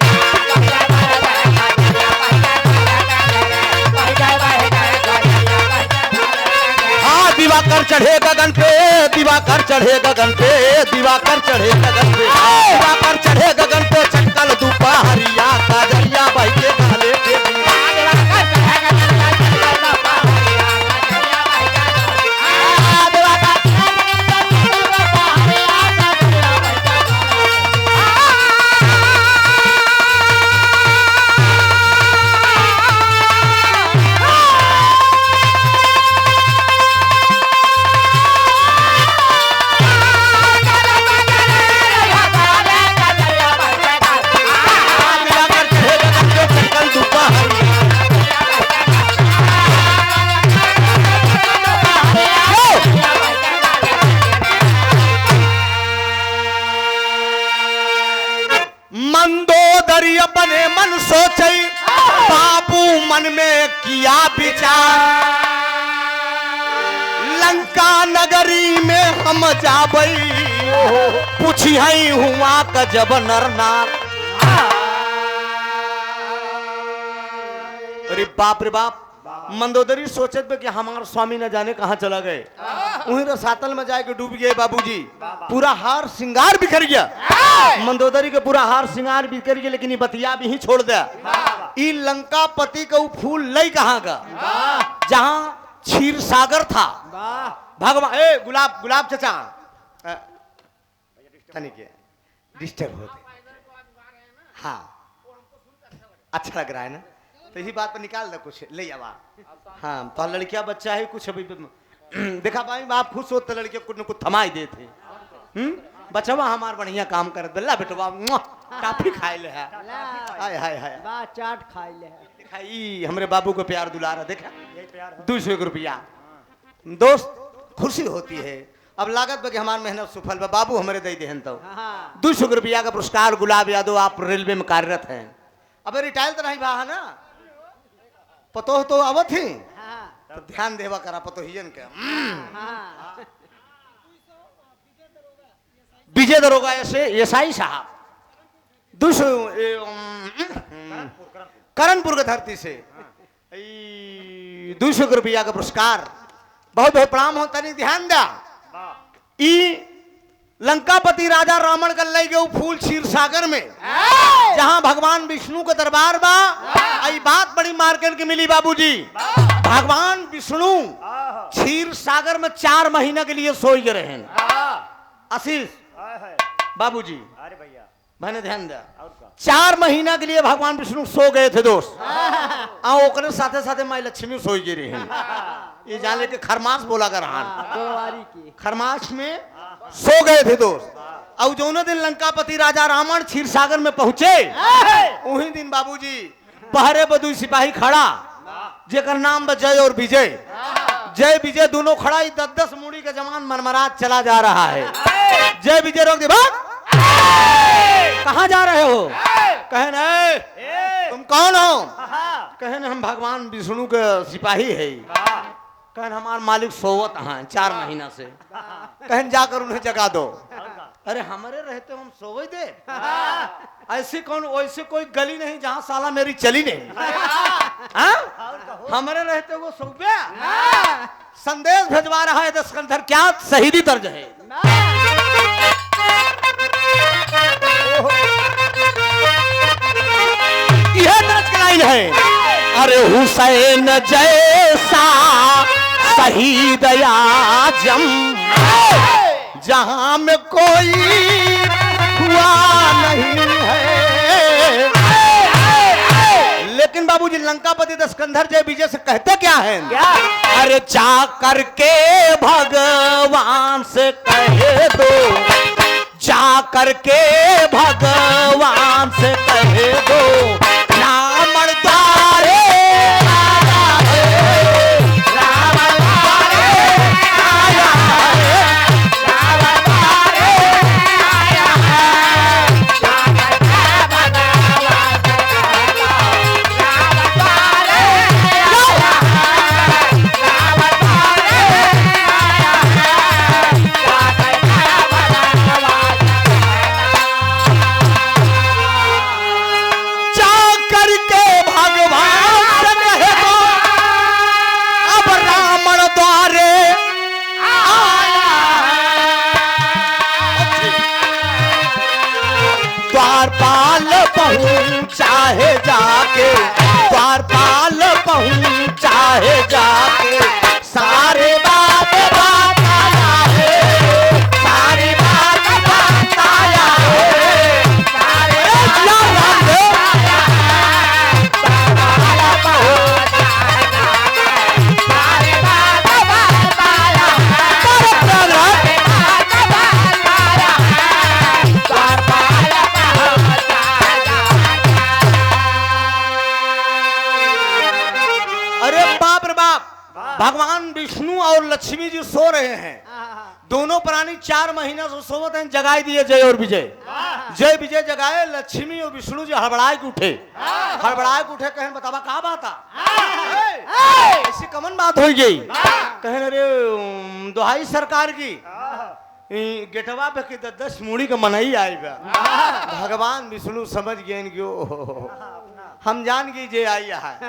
दिवाकर चढ़े गगन पे दिवाकर चढ़े गगन पे दिवाकर चढ़े गगन पे दिवाकर चढ़े गगन पे चटकल दोपहरिया काजरिया भाई के काले पे मंदोदरी अपने मन सोचई बाबू मन में किया विचार लंका नगरी में हम जाबई पूछी हई हुआ का जब नरनार अरे बाप रे बाप मंदोदरी सोचत में कि हमारा स्वामी न जाने कहाँ चला गए वहीं रसातल में जाके डूब गए बाबूजी पूरा हार श्रृंगार बिखर गया मंदोदरी के पूरा हार श्रृंगार बिखर गया लेकिन ये बतिया भी ही छोड़ दिया ई लंका पति का फूल लई कहाँ का जहाँ क्षीर सागर था भगवान ए गुलाब गुलाब चचा डिस्टर्ब होते हाँ अच्छा लग रहा है ना तो यही बात पर निकाल दे कुछ ले आवा हाँ तो लड़किया बच्चा है कुछ अभी देखा भाई आप खुश हो तो लड़किया कुछ न कुछ थमाई देते बचवा हमार बढ़िया काम कर बेला बेटवा काफी खाए ले है हाय हाय हाय चाट खाए ले है दिखाई हमरे बाबू को प्यार दुलारा देखा 200 रुपया दोस्त खुशी होती है अब लागत बा कि हमार मेहनत सफल बा बाबू हमारे दे देहन तो 200 रुपया का पुरस्कार गुलाब यादव आप रेलवे में कार्यरत हैं अब रिटायर तो नहीं बा ना पतो तो आवत ही तो ध्यान देवा करा पतोहियन के विजय दरोगा ऐसे एसआई साहब 200 करणपुर के धरती से 200 रुपया का पुरस्कार बहुत बहुत प्रणाम होता नहीं ध्यान दा ई लंकापति राजा रावण का ले गए फूल क्षीर सागर में जहां भगवान विष्णु का दरबार बा आई बात बड़ी मार्केट की मिली बाबूजी भगवान विष्णु क्षीर सागर में 4 महीना के लिए सोई गए रहे आशीष बाबूजी अरे भैया मैंने ध्यान दिया 4 महीना के लिए भगवान विष्णु सो गए थे दोस्त ओकरे साथे साथे माई लक्ष्मी सोई गई रही ये जान लेके खरमास बोला कर खरमास में सो गए थे दोस्त अब जो दिन लंकापति राजा रावण क्षीर सागर में पहुंचे वही दिन बाबूजी पहरे बदू सिपाही खड़ा जेकर नाम बा जय और विजय। जय विजय दोनों खड़ा ही 10-10 मूड़ी का जमान मनमरात चला जा रहा है। जय विजय रोक दे, भाग कहाँ जा रहे हो? कहे नहीं तुम कौन हो? कहे हम भगवान विष्णु के सिपाही है। कहन हमार मालिक सोवत हैं 4 महीना से। कहन जाकर उन्हें जगा दो। अरे हमारे रहते हम सोवे दे? ऐसी कौन वैसे कोई गली नहीं जहां साला मेरी चली नहीं। हमारे रहते वो सोवे। संदेश भेजवा रहा है दस्कंधर, क्या शहीदी दर्ज है? यह दर्ज की लाइन है, अरे हुसैन जैसा शहीद आजम जहां में कोई हुआ नहीं है। लेकिन बाबूजी लंकापति दस्कंधर जय विजय से कहते क्या है? अरे जा करके भगवान से कह दो, जा करके भगवान से कह दो, रावण द्वारे आया है, रावण द्वारे आया है, रावण द्वारे आया है, जा करके भगवान से कह दो, रावण द्वारे आया है, रावण द्वारे आया है, जा करके भगवान करके भगवान से कह दो, अब रावण द्वारे आया है। द्वारपाल पहुंचा है जाके, द्वारपाल पहुंचा है जाके, सारे बात बताया है, सारी बात बताया है, सारे भगवान विष्णु और लक्ष्मी जी सो रहे हैं। दोनों प्राणी 4 महीना से सोवत हैं। जगाई दिए जय और विजय। जय विजय जगाए, लक्ष्मी और विष्णु जी हड़बड़ाए के उठे। हड़बड़ाए के उठे, कहन बतावा का बात ऐसी कमन बात हो गई? कहन अरे दुहाई सरकार की गेटवा पे की 10 मूड़ी का मनई आई बा। भगवान विष्णु समझ गए क्यों, हम जान गए जे आई है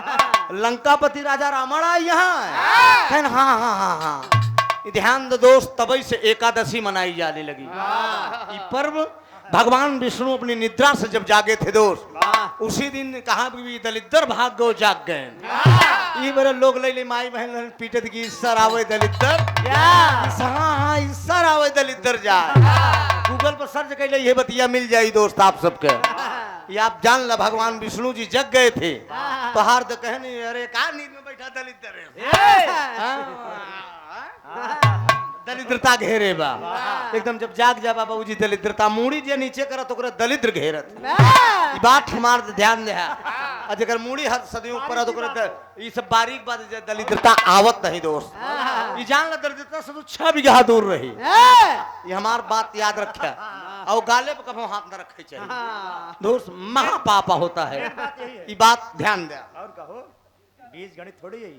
लंकापति राजा रावण आई यहाँ। कहन हाँ हाँ हाँ हाँ, ध्यान दो दोस्त, तभी से एकादशी मनाई जाने लगी। ये पर्व भगवान विष्णु अपनी निद्रा से जब जागे थे दोस्त, उसी दिन कहा भी दलिद्दर भाग गो जाग गए। ये बड़े लोग ले माई बहन पीटत की ईश्वर आवे दलिद्दर, हाँ ईश्वर आवे दलिद्दर जाए। गूगल पर सर्च कर ले, ये बतिया मिल जाए दोस्त आप सबके। ये आप जान ला भगवान विष्णु जी जग गए थे तो हार तो कहनी अरे का नींद में बैठा दलिद्दर दरिद्रता घेरे बा एकदम। जब जाग जा बाबू जी दलिद्रता मूड़ी जे नीचे करत ओकरा दलिद्र घेरत। ई बात हमार ध्यान दे है, जगर मूड़ी हर सदियों ऊपर तो ओकरा ई सब बारीक बात दलिद्रता आवत नहीं दोस्त। ई जान ला दरिद्रता से तो 6 बीघा दूर रही। ये हमार बात याद रखे और गाले पे कभी हाथ न रखे चाहिए दोस्त, महापापा होता है। ये बात ध्यान दे। और कहो बीज गणित थोड़ी है।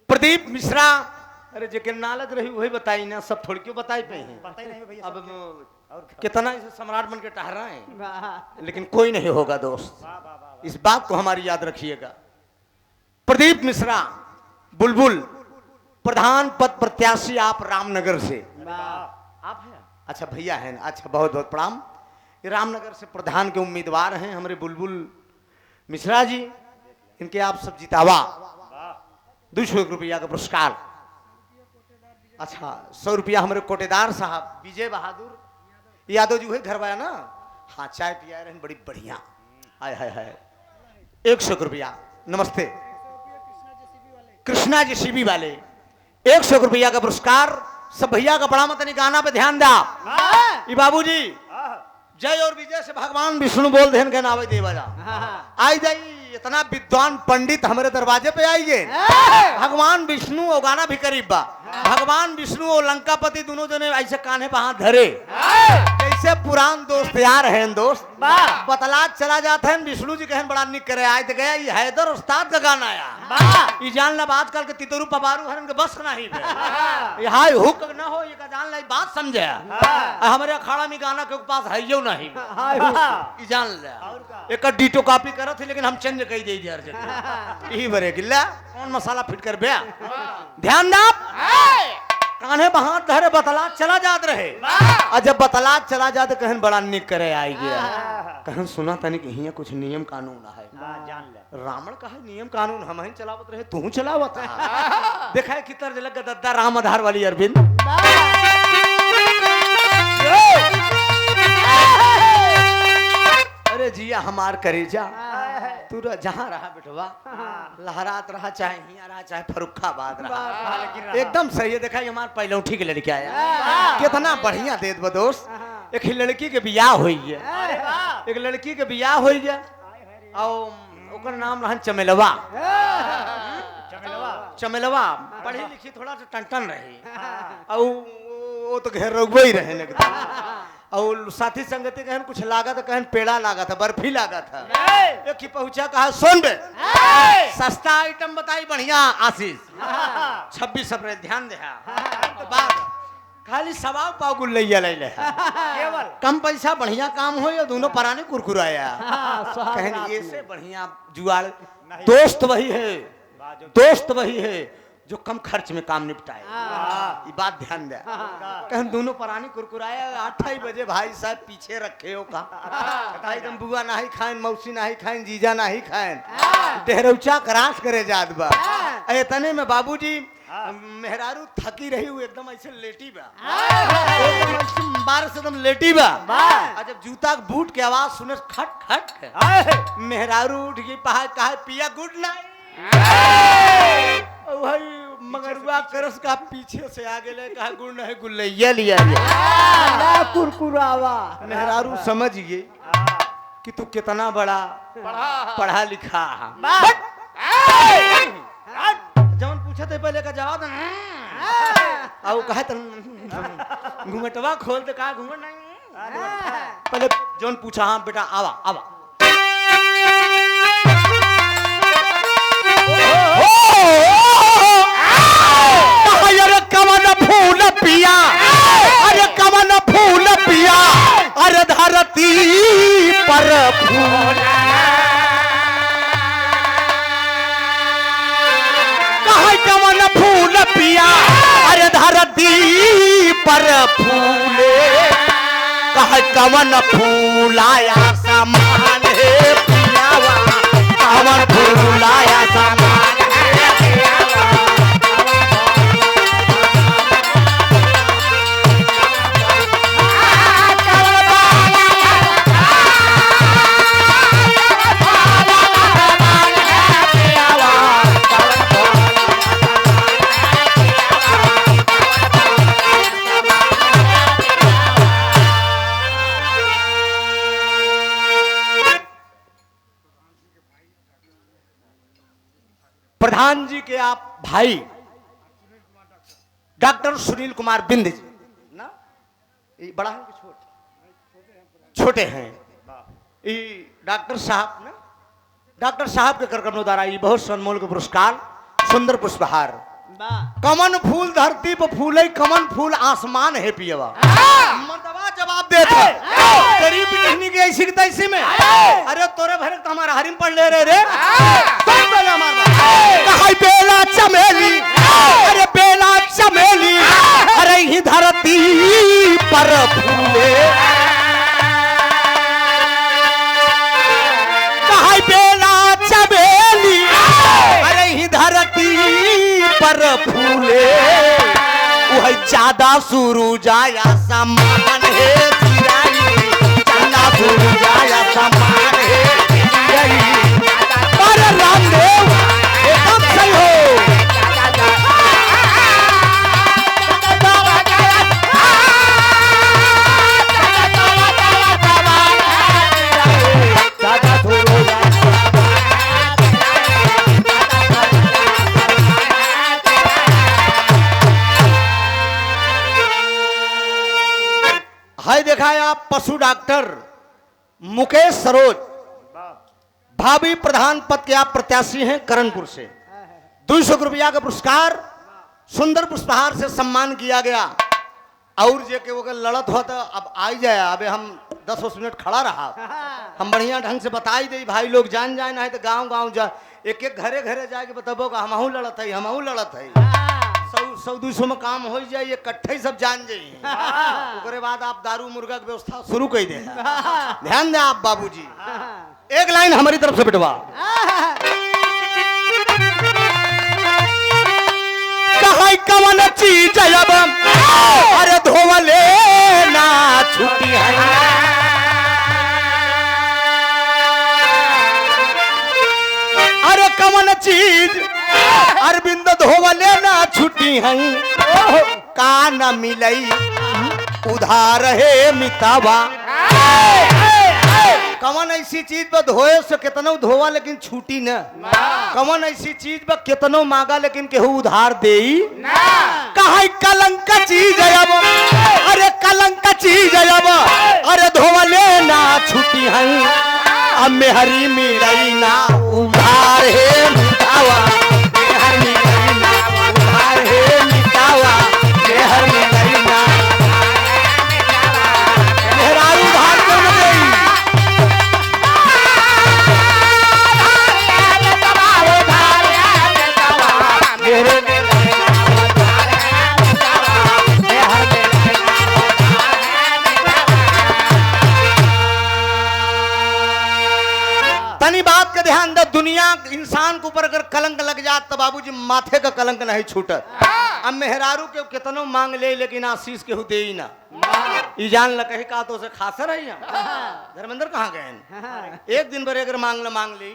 प्रदीप मिश्रा, अरे जेके नालद रही वही बताई ना, सब थोड़ी क्यों बताई पे हैं। पता ही नहीं भैया। अब कितना इसे सम्राट बन के टहरा है, लेकिन कोई नहीं होगा दोस्त, इस बात को हमारी याद रखिएगा। प्रदीप मिश्रा बुलबुल, प्रधान पद प्रत्याशी आप रामनगर से। आप हैं? अच्छा भैया हैं, अच्छा बहुत बहुत प्रणाम। ये रामनगर से प्रधान के उम्मीदवार हैं हमारे बुलबुल मिश्रा जी। इनके आप सब जितावा 200 रुपया का पुरस्कार। अच्छा 100 रुपया हमारे कोटेदार साहब विजय बहादुर यादव जी हुए घर वाया ना, हाँ चाय पिया रहे बड़ी बढ़िया। आय हाय हाय 100 रुपया। नमस्ते कृष्णा जी सीबी वाले 100 रुपया का पुरस्कार। सब भैया का बड़ा मत नहीं, गाना पे ध्यान दा। ये बाबूजी जय और विजय से भगवान विष्णु बोल देन के नावे देवाला आई जाई इतना विद्वान पंडित हमारे दरवाजे पे आइए। भगवान विष्णु और गाना भी करीब बा। भगवान विष्णु और लंकापति दोनों जने ऐसे कान्हे पे हाथ धरे जैसे पुरान दोस्त यार हैं दोस्त बतला चला जाते हैं। विष्णु जी कहन बड़ा निक करे आए तो गया ये हैदर उस्ताद का गाना आया ये जान ला आजकल के तितरू पबारू हरन के बस नहीं ये हाय हुक न हो ये का जान ला बात समझे हमारे अखाड़ा में गाना के पास है यो नहीं ये जान ला एक डिटो कॉपी करत है लेकिन हम चेंज कही दे हर जगह यही बरे गिल्ला कौन मसाला फिट कर बे ध्यान दा कान्हे बहात धरे बतला चला जात रहे और जब बतला चला जाते कहन बड़ा निक करे आई गया कहन सुना तनी कि हिया कुछ नियम कानून है जान ले रावण का है नियम कानून हम ही चलावत रहे तू चलावत देखा है कितर लग दद्दा राम आधार वाली अरविंद अरे जिया हमार करेजा तू जहाँ रहा बेटवा लहरात रहा चाहे हिया रहा चाहे फरुखाबाद रहा एकदम सही है। देखा हमार पहलौठी के लड़के आया कितना बढ़िया देत बदोस एक लड़की के बियाह हुई है एक लड़की के बियाह हुई है और ओकर नाम रहन चमेलवा चमेलवा पढ़ी लिखी थोड़ा सा टनटन रही और वो तो घेर रुकबे ही रहे एकदम और साथी संगति कहन कुछ लागा था कहन पेड़ा लागा था बर्फी लागा था एक ही पहुंचा कहा सुन बे सस्ता आइटम बताई बढ़िया आशीष 26 अप्रैल ध्यान दे बात खाली सवाब पाव गुल्लैया ले ले केवल कम पैसा बढ़िया काम हो या दोनों पराने कुरकुराया कहन ये से बढ़िया जुआड़ दोस्त वही है दोस्त वही है जो कम खर्च में काम निपटाए ये बात ध्यान दे कहन दोनों परानी कुरकुराया 8 बजे भाई साहब पीछे रखे हो का एकदम बुआ नहीं खाएं मौसी नहीं खाएं जीजा नहीं खाएं डेहरौचा क्रास करे जात बा तने में बाबूजी मेहरारू थकी रही हुई एकदम ऐसे लेटी बा एकदम बार से एकदम लेटी बा जब जूता बूट के आवाज सुने खट खट मेहरारू उठ गई पहाड़ कहा पिया गुड नाइट भाई मगरुआ करस का पीछे से आगे ले कहा गुड़ नहीं गुल्लैया लिया ना कुरकुरावा मेहरारू समझ गई कि तू कितना बड़ा पढ़ा लिखा जवन पूछे थे पहले का जवाब आओ कहे घूंघटवा खोल दे कहा घूंघट नहीं पहले जवन पूछा हाँ बेटा आवा आवा अरे कमल फूल पिया अरे कमल फूल पिया अरे धरती पर फूल कहाँ कमल फूल पिया अरे धरती पर फूले कहाँ कमल फूल आया समान है पियावा कमल फूल आया समान प्रधान जी के आप भाई डॉक्टर सुनील कुमार बिंद जी ना ये बड़ा है कि छोटे हैं ये डॉक्टर साहब ना डॉक्टर साहब के करकमों द्वारा ये बहुत सन्मोल के पुरस्कार सुंदर पुष्पहार कमन फूल धरती पर फूले कमन फूल आसमान है पियवा मर्दवा जवाब देते गरीब नहीं के ऐसी तैसी में अरे तोरे भरे तो हमारा हरिम पढ़ ले रे कहा बेला चमेली अरे बेला चमेली अरे ही धरती पर फूले कहा बेला चमेली अरे ही धरती पर फूले वह ज्यादा शुरू जाया समान है ज्यादा शुरू जाया समान है पर रामदेव एकदम सही हो आप पशु डॉक्टर मुकेश सरोज भावी प्रधान पद के आप प्रत्याशी हैं करणपुर से। 200 रुपया का पुरस्कार सुंदर पुष्पहार से सम्मान किया गया। और जे के वो लड़त हो तो अब आई जाए, अबे हम 10 मिनट खड़ा रहा, हम बढ़िया ढंग से बताई दे भाई लोग जान जाए ना है तो गांव गांव जा एक एक घरे घरे जाके बताबो का हमहू लड़त है, हमहू लड़त है। 100-200 में काम हो जाए, इकट्ठे सब जान जाइए। उसके बाद आप दारू मुर्गा की व्यवस्था शुरू कर दे। ध्यान दे आप बाबूजी, एक लाइन हमारी तरफ से बिटवा। कहाई कवन चीज अब अरे धोवले ना छुट्टी है, अरे कवन चीज अरविंद धोवले ना छुट्टी है, का न मिलई उधार है मितावा। कवन ऐसी चीज पर धोए से कितनो धोवा लेकिन छूटी न, कवन ऐसी चीज पर कितनो मांगा लेकिन केहू उधार दे कहा कलंक चीज अब अरे कलंक चीज अब अरे धोवले ना छुट्टी है, अब मेहरी मिलई ना उधार है मितावा, मेहरी मिलई ना उधार है मितावा, मेहरी मिलई ना मेहरा उधार क्यों न देई। तनी बात का ध्यान दे, दुनिया इंसान के ऊपर अगर कलंक लग जात तो बाबूजी माथे का कलंक नहीं छूटत। अब मेहरारू के कितनो मांग ले लेकिन आशीष केहू दे ही ना, ई जान ल कही का तो से खासा रही धर्मेंद्र कहाँ गए। एक दिन भर अगर मांग ली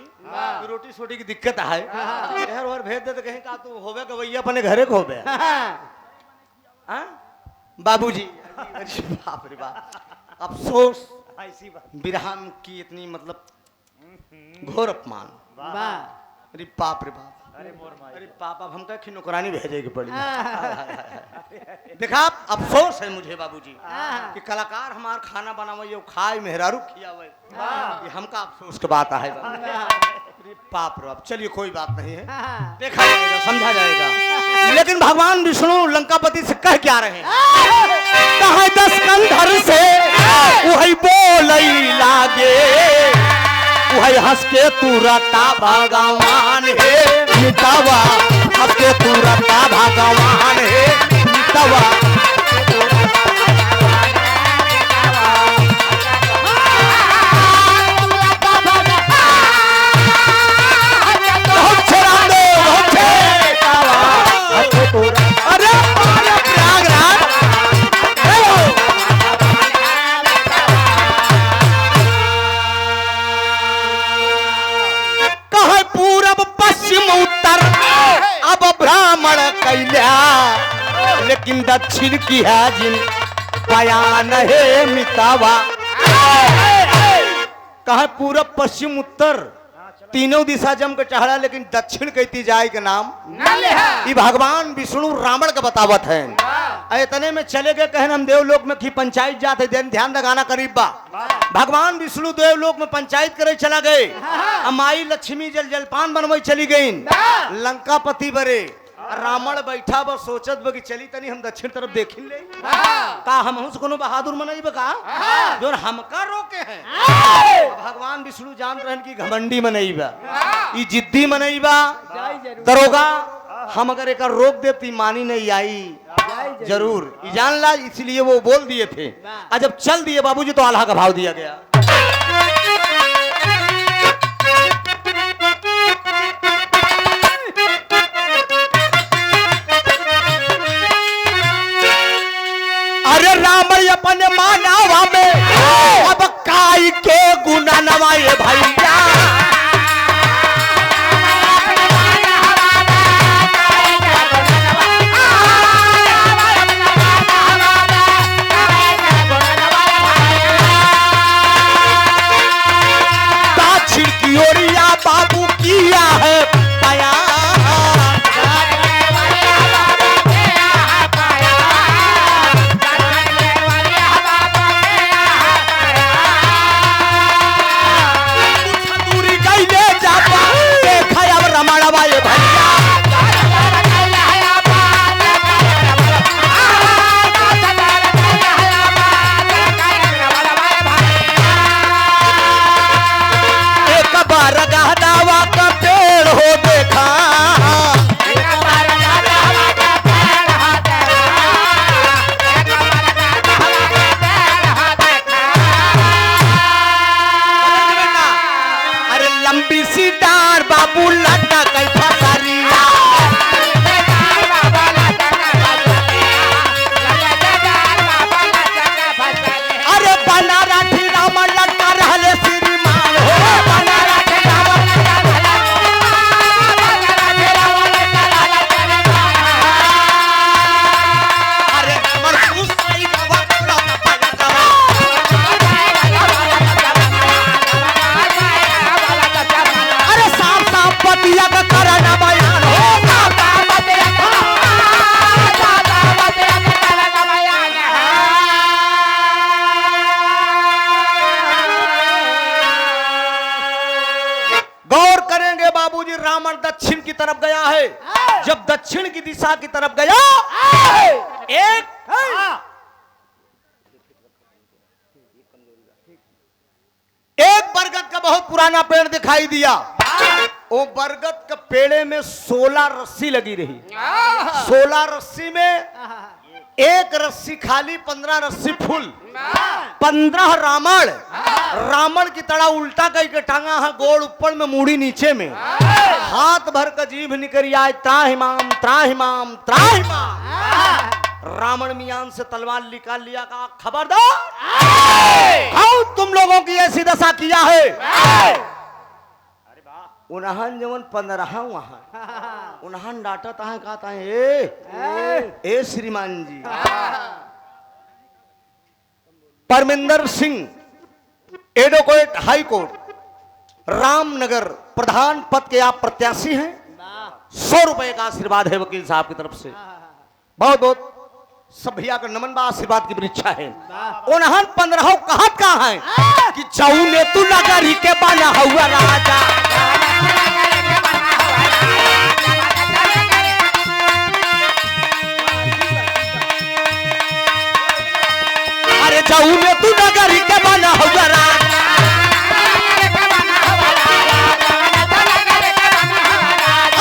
रोटी सोटी की दिक्कत है यार और भेज दे तो कहीं का तू होवे के भैया अपने घरे को होवे बाबूजी। बाप रे बाप, अफसोस ऐसी बात बिरहान की इतनी मतलब घोर अपमान। अरे बाप रे बाप, अरे मोर माई, अरे पापा हम कहीं नौकरानी भेजेगी पड़ी। देखा अफसोस है मुझे बाबूजी कि कलाकार हमार खाना बनावे खाए मेहरारू खियावे, ये हमका अफसोस की बात है। अरे बाप रे बाप, चलिए कोई बात नहीं है, देखा जाएगा समझा जाएगा। लेकिन भगवान विष्णु लंकापति से कह क्या रहे कहा 10 कंधर से वही बोलई लागे, वही हंस के तू रता भगवान है मितावा, हंस के तू रता भगवान है मितावा। अरे प्रयागराज पूरब पश्चिम उत्तर अब ब्राह्मण कैल्या, लेकिन दक्षिण की है जिन बयान है मितावा। कहा पूरब पश्चिम उत्तर तीनों दिशा जम के चढ़ा, लेकिन दक्षिण कहती जाए के नाम ये भगवान विष्णु रावण का बतावत है। इतने में चले गए कहन हम देवलोक में की पंचायत जाते, ध्यान लगाना करीब बा। भगवान विष्णु देवलोक में पंचायत करे चला गए, माई लक्ष्मी जलपान बनवाई चली गई लंकापति बरे। रावण बैठा बस सोचत बा कि चली तनी हम दक्षिण तरफ देखी ले का हम कोनो बहादुर मनई का जो हमका रोके हैं। भगवान विष्णु जान रहन की घमंडी मनई बा, ई जिद्दी मनई बा। दरोगा हम अगर एक रोक देती मानी नहीं आई जरूर, ई जान ला, इसलिए वो बोल दिए थे। आज जब चल दिए बाबूजी तो आल्हा का भाव दिया गया। अरे राम अपने मानवा में अब काई के गुना नवाए भैया, लंबी सी डार बाबू लटा कई फसरिया। अरे बना राठी रावण लटा रहले श्रीमान हो, बना राठी रावण लटा अरे मन सही अरे साफ साफ पतिया का करना बयान हो, गौर करेंगे बाबूजी। रावण दक्षिण की तरफ गया है। जब दक्षिण की दिशा की तरफ गया एक बरगद का बहुत पुराना पेड़ दिखाई दिया। वो बरगद के पेड़े में 16 रस्सी लगी रही। 16 रस्सी में एक रस्सी खाली, 15 रस्सी फुल। 15 रावण, रावण की तरह उल्टा करके टांगा है, गोड़ ऊपर में मुड़ी नीचे में, हाथ भर का जीभ निकल आए, त्राहिमाम त्राहिमाम त्राहिमाम। रावण मियान से तलवार निकाल लिया, कहा खबरदार, कौन तुम लोगों की ऐसी दशा किया है? उन्हन जवन 15 वहां उन्हन डांटा था, कहता है ए श्रीमान जी, परमिंदर सिंह एडवोकेट हाई कोर्ट रामनगर प्रधान पद के आप प्रत्याशी हैं। 100 रुपए का आशीर्वाद है वकील साहब की तरफ से। बहुत बहुत सब भैया का नमन बा, आशीर्वाद की परीक्षा है। उन्हन 15 कहत कहा है कि जाऊ ने तू नगरी के बना हुआ राजा। अरे जाऊ ने तू नगरी के बना हुआ राजा।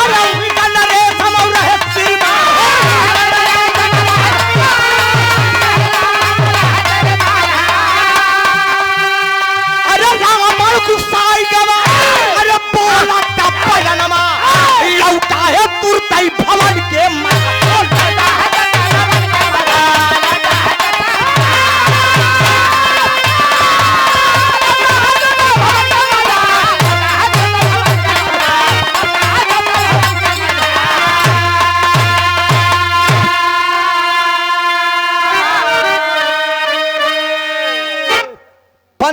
अरे उनका नरेश हम रहे श्रीमान। अरे रावण गुस्साई गवा, अरे बोला टप्पा जनमा लौटा है तुरतई भवन के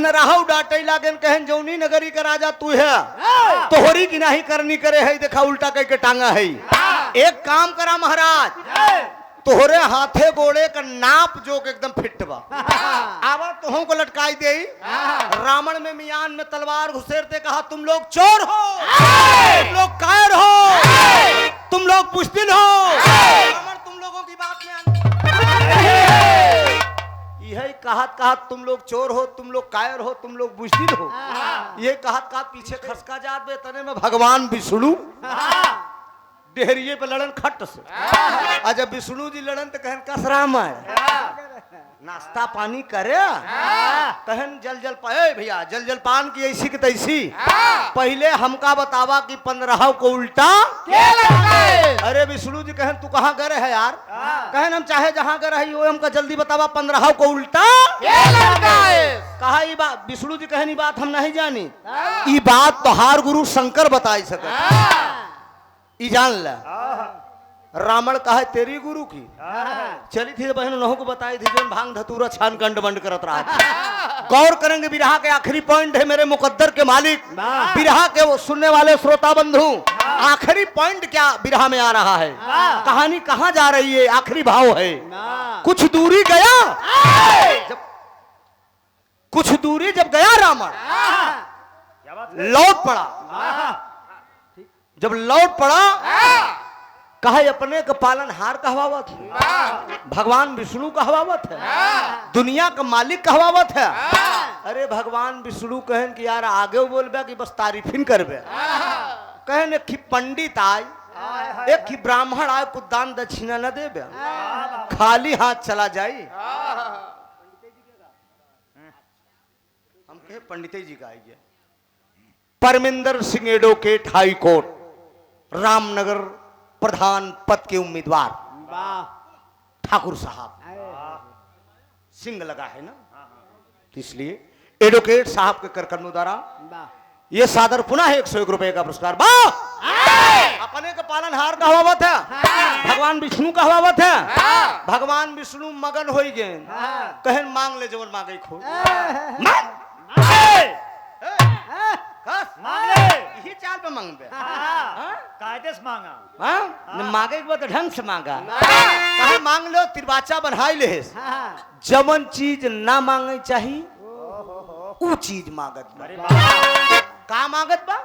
रहू डाटे लागन कहन जौनी नगरी का राजा तू है, तोहरी की नहीं करनी करे है, देखा उल्टा कह के टांगा है। एक काम करा महाराज, तोहरे हाथे गोड़े का नाप जोक एकदम फिट बा, आवा तुहों को लटकाई दे। रावण में मियान में तलवार घुसेरते कहा तुम लोग चोर हो, तुम लोग कायर हो, तुम लोग बुज़दिल हो। रावण तुम लोगों की बात में यही कहत तुम लोग चोर हो, तुम लोग कायर हो, तुम लोग बुज़दिल हो। ये कहत पीछे खसका जात बे, तने में भगवान विष्णु डेहरिए पे लड़न खट से। और जब विष्णु जी लड़न तो कहन कसरा में नाश्ता पानी करे, कहन जल जल पाए भैया, जल जल पान की ऐसी की तैसी। पहले हमका बतावा कि 15 को उल्टा। अरे विष्णु जी कहन तू कहाँ गए है यार? कहन हम चाहे जहाँ गए रही हो, हमका जल्दी बतावा 15 को उल्टा कहा। ये बात विष्णु जी कहन, ये बात हम नहीं जानी, ये बात तोहार गुरु शंकर बताई सके, ई जान ला। रावण कहा तेरी गुरु की चली थी बहन, उन्हों को बताई थी जो भांग धतूरा छान कंड बंड करत रहा था। गौर करेंगे बिरहा के आखिरी पॉइंट है मेरे मुकद्दर के मालिक, बिरहा के वो सुनने वाले श्रोता बंधु, आखिरी पॉइंट क्या बिरहा में आ रहा है, कहानी कहाँ जा रही है, आखिरी भाव है। कुछ दूरी गया, कुछ दूरी जब गया रावण लौट पड़ा। जब लौट पड़ा कहा अपने का पालनहार कहवावत है, भगवान विष्णु कहवावत है, दुनिया का मालिक कहवावत है। अरे भगवान विष्णु कहन कि यार आगे बोलबे कि बस तारीफिन करबे। कहन एक पंडित आए, एक ब्राह्मण आए, कुछ दान दक्षिणा न देबे, खाली हाथ चला जाई। हम कहे पंडित जी का आइए। परमिंदर सिंह एडवोकेट हाई कोर्ट रामनगर प्रधान पद के उम्मीदवार ठाकुर साहब सिंह लगा है ना, तो इसलिए एडवोकेट साहब के करकर्मों द्वारा ये सादर पुनः 101 रुपए का पुरस्कार अपने का पालनहार का हवावत है, भगवान विष्णु का हवावत है। भगवान विष्णु मगन हो गए, कहन मांग ले जवन मांगे खो यही चाल पे मांगबे कायदे से मांगा मांगे के बाद ढंग से मांगा कहे मांग लो तिरबाचा बनाई ले जवन चीज ना मांगे चाहिए वो चीज मांगत बा। का मांगत बा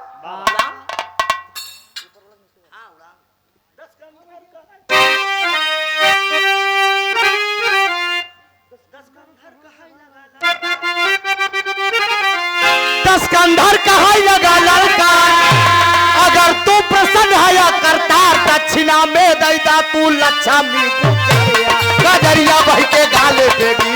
दस कंधर कहा लगा लड़का अगर तू प्रसन्न है करता दक्षिणा में दैदा तू लक्ष्मी गजरिया बह के गाले देगी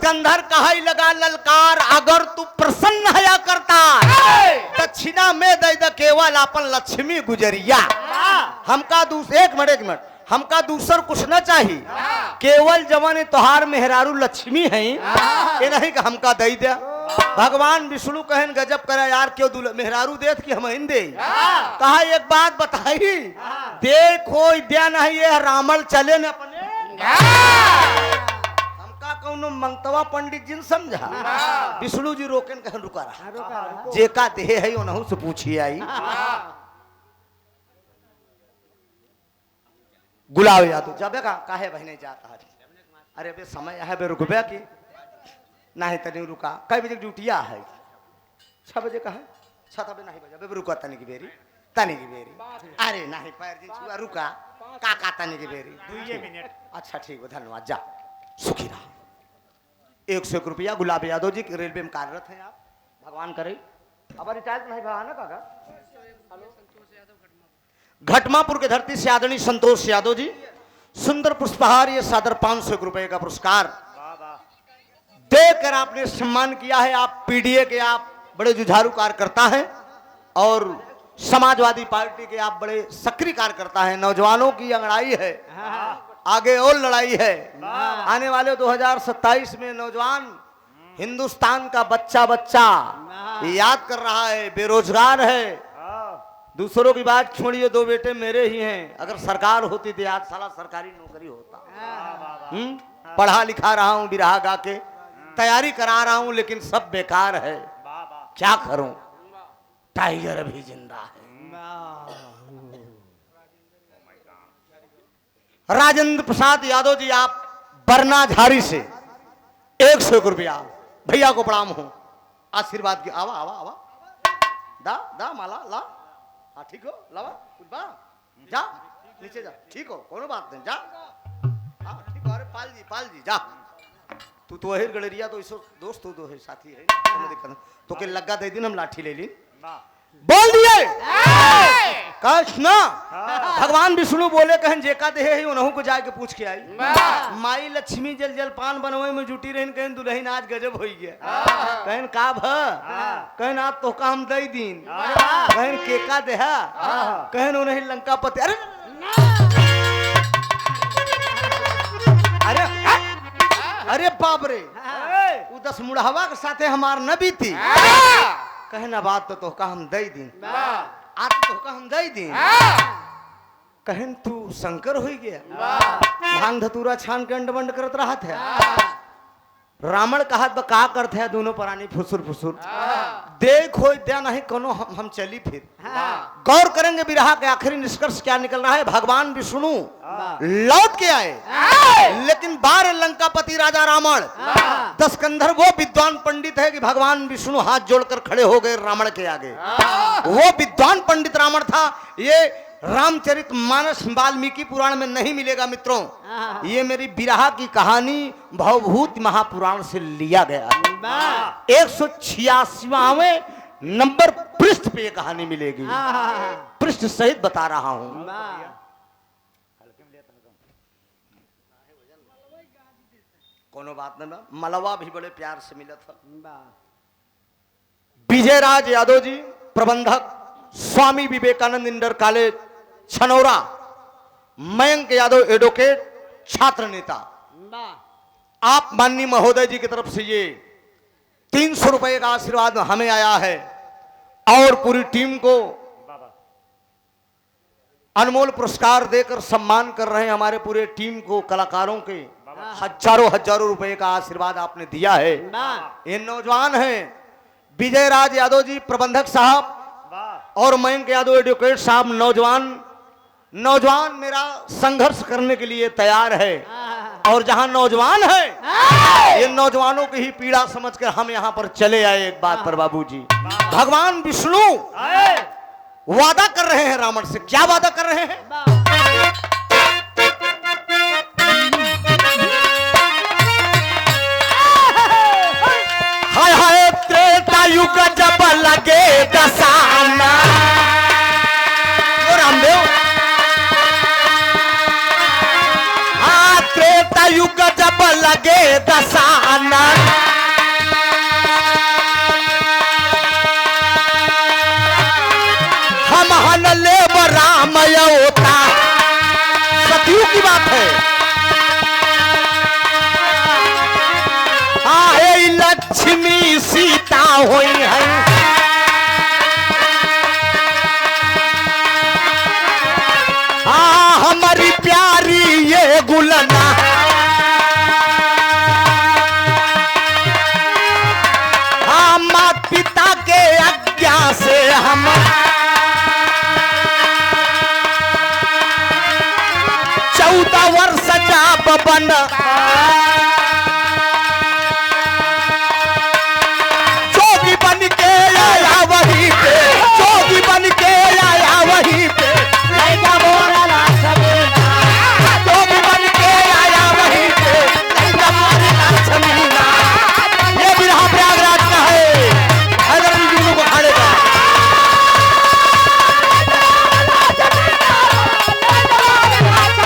कंधर कहाई लगा ललकार अगर तू प्रसन्न हया करता दक्षिणा में दे द केवल अपन लक्ष्मी गुजरिया हमका एक मिनट हमका दूसर कुछ न चाहिए केवल जवान तोहार मेहरारू लक्ष्मी है ये नहीं कि हमका दे दे। भगवान विष्णु कहन गजब करे यार क्यों मेहरारू देत कि हम हिंदे कहा एक बात बताई देखो दे नहीं ये रामल चले न अपने कौनो मंगतवा पंडित जी समझा विष्णु जी रोकन कहन रुका रहा जे का देह है ओनहु से पूछी आई गुलाब यादव जाबे का काहे बहने जाता है अरे बे समय है बे रुकबे की नहीं तनी रुका कई बजे ड्यूटिया है 6 बजे का है 6 बजे नहीं बजे बे रुका तनी की बेरी अरे नहीं पैर जी छुआ रुका का तनी की बेरी 2 मिनट अच्छा ठीक है धन्यवाद जा सुखी रहा 101 रुपया गुलाब यादव जी रेलवे में कार्यरत हैं आप भगवान करे अब रिटायर नहीं भगा ना काका घटमापुर के धरती से आदरणीय संतोष यादव जी सुंदर पुष्पहार ये सादर 500 रुपए का पुरस्कार देकर आपने सम्मान किया है। आप पीडीए के आप बड़े जुझारू कार्यकर्ता हैं और समाजवादी पार्टी के आप बड़े सक्रिय कार्यकर्ता हैं। नौजवानों की अंगड़ाई है आगे और लड़ाई है आने वाले 2027 में नौजवान हिंदुस्तान का बच्चा याद कर रहा है बेरोजगार है। दूसरों की बात छोड़िए 2 बेटे मेरे ही हैं अगर सरकार होती तो आज साला सरकारी नौकरी होता। पढ़ा लिखा रहा हूं बिरहा गा के तैयारी करा रहा हूं लेकिन सब बेकार है क्या करूं टाइगर अभी जिंदा है। राजेंद्र प्रसाद यादव जी आप बरना झाड़ी से 101 रुपया भैया को प्रणाम हो आशीर्वाद की आवा आवा आवा दा माला ला हाँ ठीक हो लावा कुछ बा जा नीचे जा ठीक हो कोनो बात नहीं जा हाँ ठीक हो अरे पाल जी जा तू तो वही गलेरिया तो इसो दोस्त तो है साथी है तो के लगा दे दिन हम लाठी ले ली बोल दिए कश ना भगवान विष्णु बोले कहन जेका देह है उनहु को जाके पूछ के आई माई लक्ष्मी जल जल पान बनवे में जुटी रहन कहन दुल्हन आज गजब हो गया कहन का भ कहन आप तो काम दई दिन कहन केका देहा कहन उन्हें लंका पति अरे अरे बाप रे वो 10 मुढ़ावा के साथे हमार न बीती कहना बात तो का हम दई दिन आज तो का हम दई दिन कहन तू शंकर हो गया भांग धतूरा छान के अंडबंड करत रहा था रावण कहा का करते है दोनों प्राणी फुसुर फुसुर देखो दया नहीं कोनो हम चली फिर गौर करेंगे विरहा के आखिरी निष्कर्ष क्या निकल रहा है। भगवान विष्णु लौट के आए, लेकिन बार लंकापति राजा रावण दशकंधर वो विद्वान पंडित है कि भगवान विष्णु हाथ जोड़कर खड़े हो गए रावण के आगे। वो विद्वान पंडित रावण था। ये रामचरित मानस वाल्मीकि पुराण में नहीं मिलेगा मित्रों। ये मेरी विरहा की कहानी भवभूत महापुराण से लिया गया है। 186वें नंबर पृष्ठ पे ये कहानी मिलेगी। पृष्ठ सहित बता रहा हूं। कोनो बात नहीं, मलवा भी बड़े प्यार से मिला था। विजयराज यादव जी प्रबंधक, Swami Vivekanand inter college Chhanaura, Mayank Yadav advocate, छात्र नेता। आप माननीय महोदय जी की तरफ से ये 300 रुपए का आशीर्वाद हमें आया है और पूरी टीम को अनमोल पुरस्कार देकर सम्मान कर रहे हैं। हमारे पूरे टीम को, कलाकारों के हजारों रुपए का आशीर्वाद आपने दिया है। ये नौजवान हैं विजयराज यादव जी प्रबंधक साहब और मयंक यादव एडवोकेट साहब। नौजवान मेरा संघर्ष करने के लिए तैयार है, और जहां नौजवान है ये नौजवानों की ही पीड़ा समझकर हम यहां पर चले आए। एक बात पर बाबूजी, भगवान विष्णु वादा कर रहे हैं रावण से। क्या वादा कर रहे हैं? हाय हाय त्रेता युग जब लगे दसाना, रामदेव, त्रेता युग जब लगे दसाना, हम हन ले राम योता। सतयुग की बात है। आए लक्ष्मी सीता हुई है, हमारी प्यारी ये गुलना, माता पिता के आज्ञा से हम 14 वर्ष जाप बन, जोगी बन के आया वहीं पे, जोगी बन के आया वहीं पे, जोगी बन के आया वहीं पे, ये विरहा प्रयागराज का है। हैदर अली जुगनू को खाने का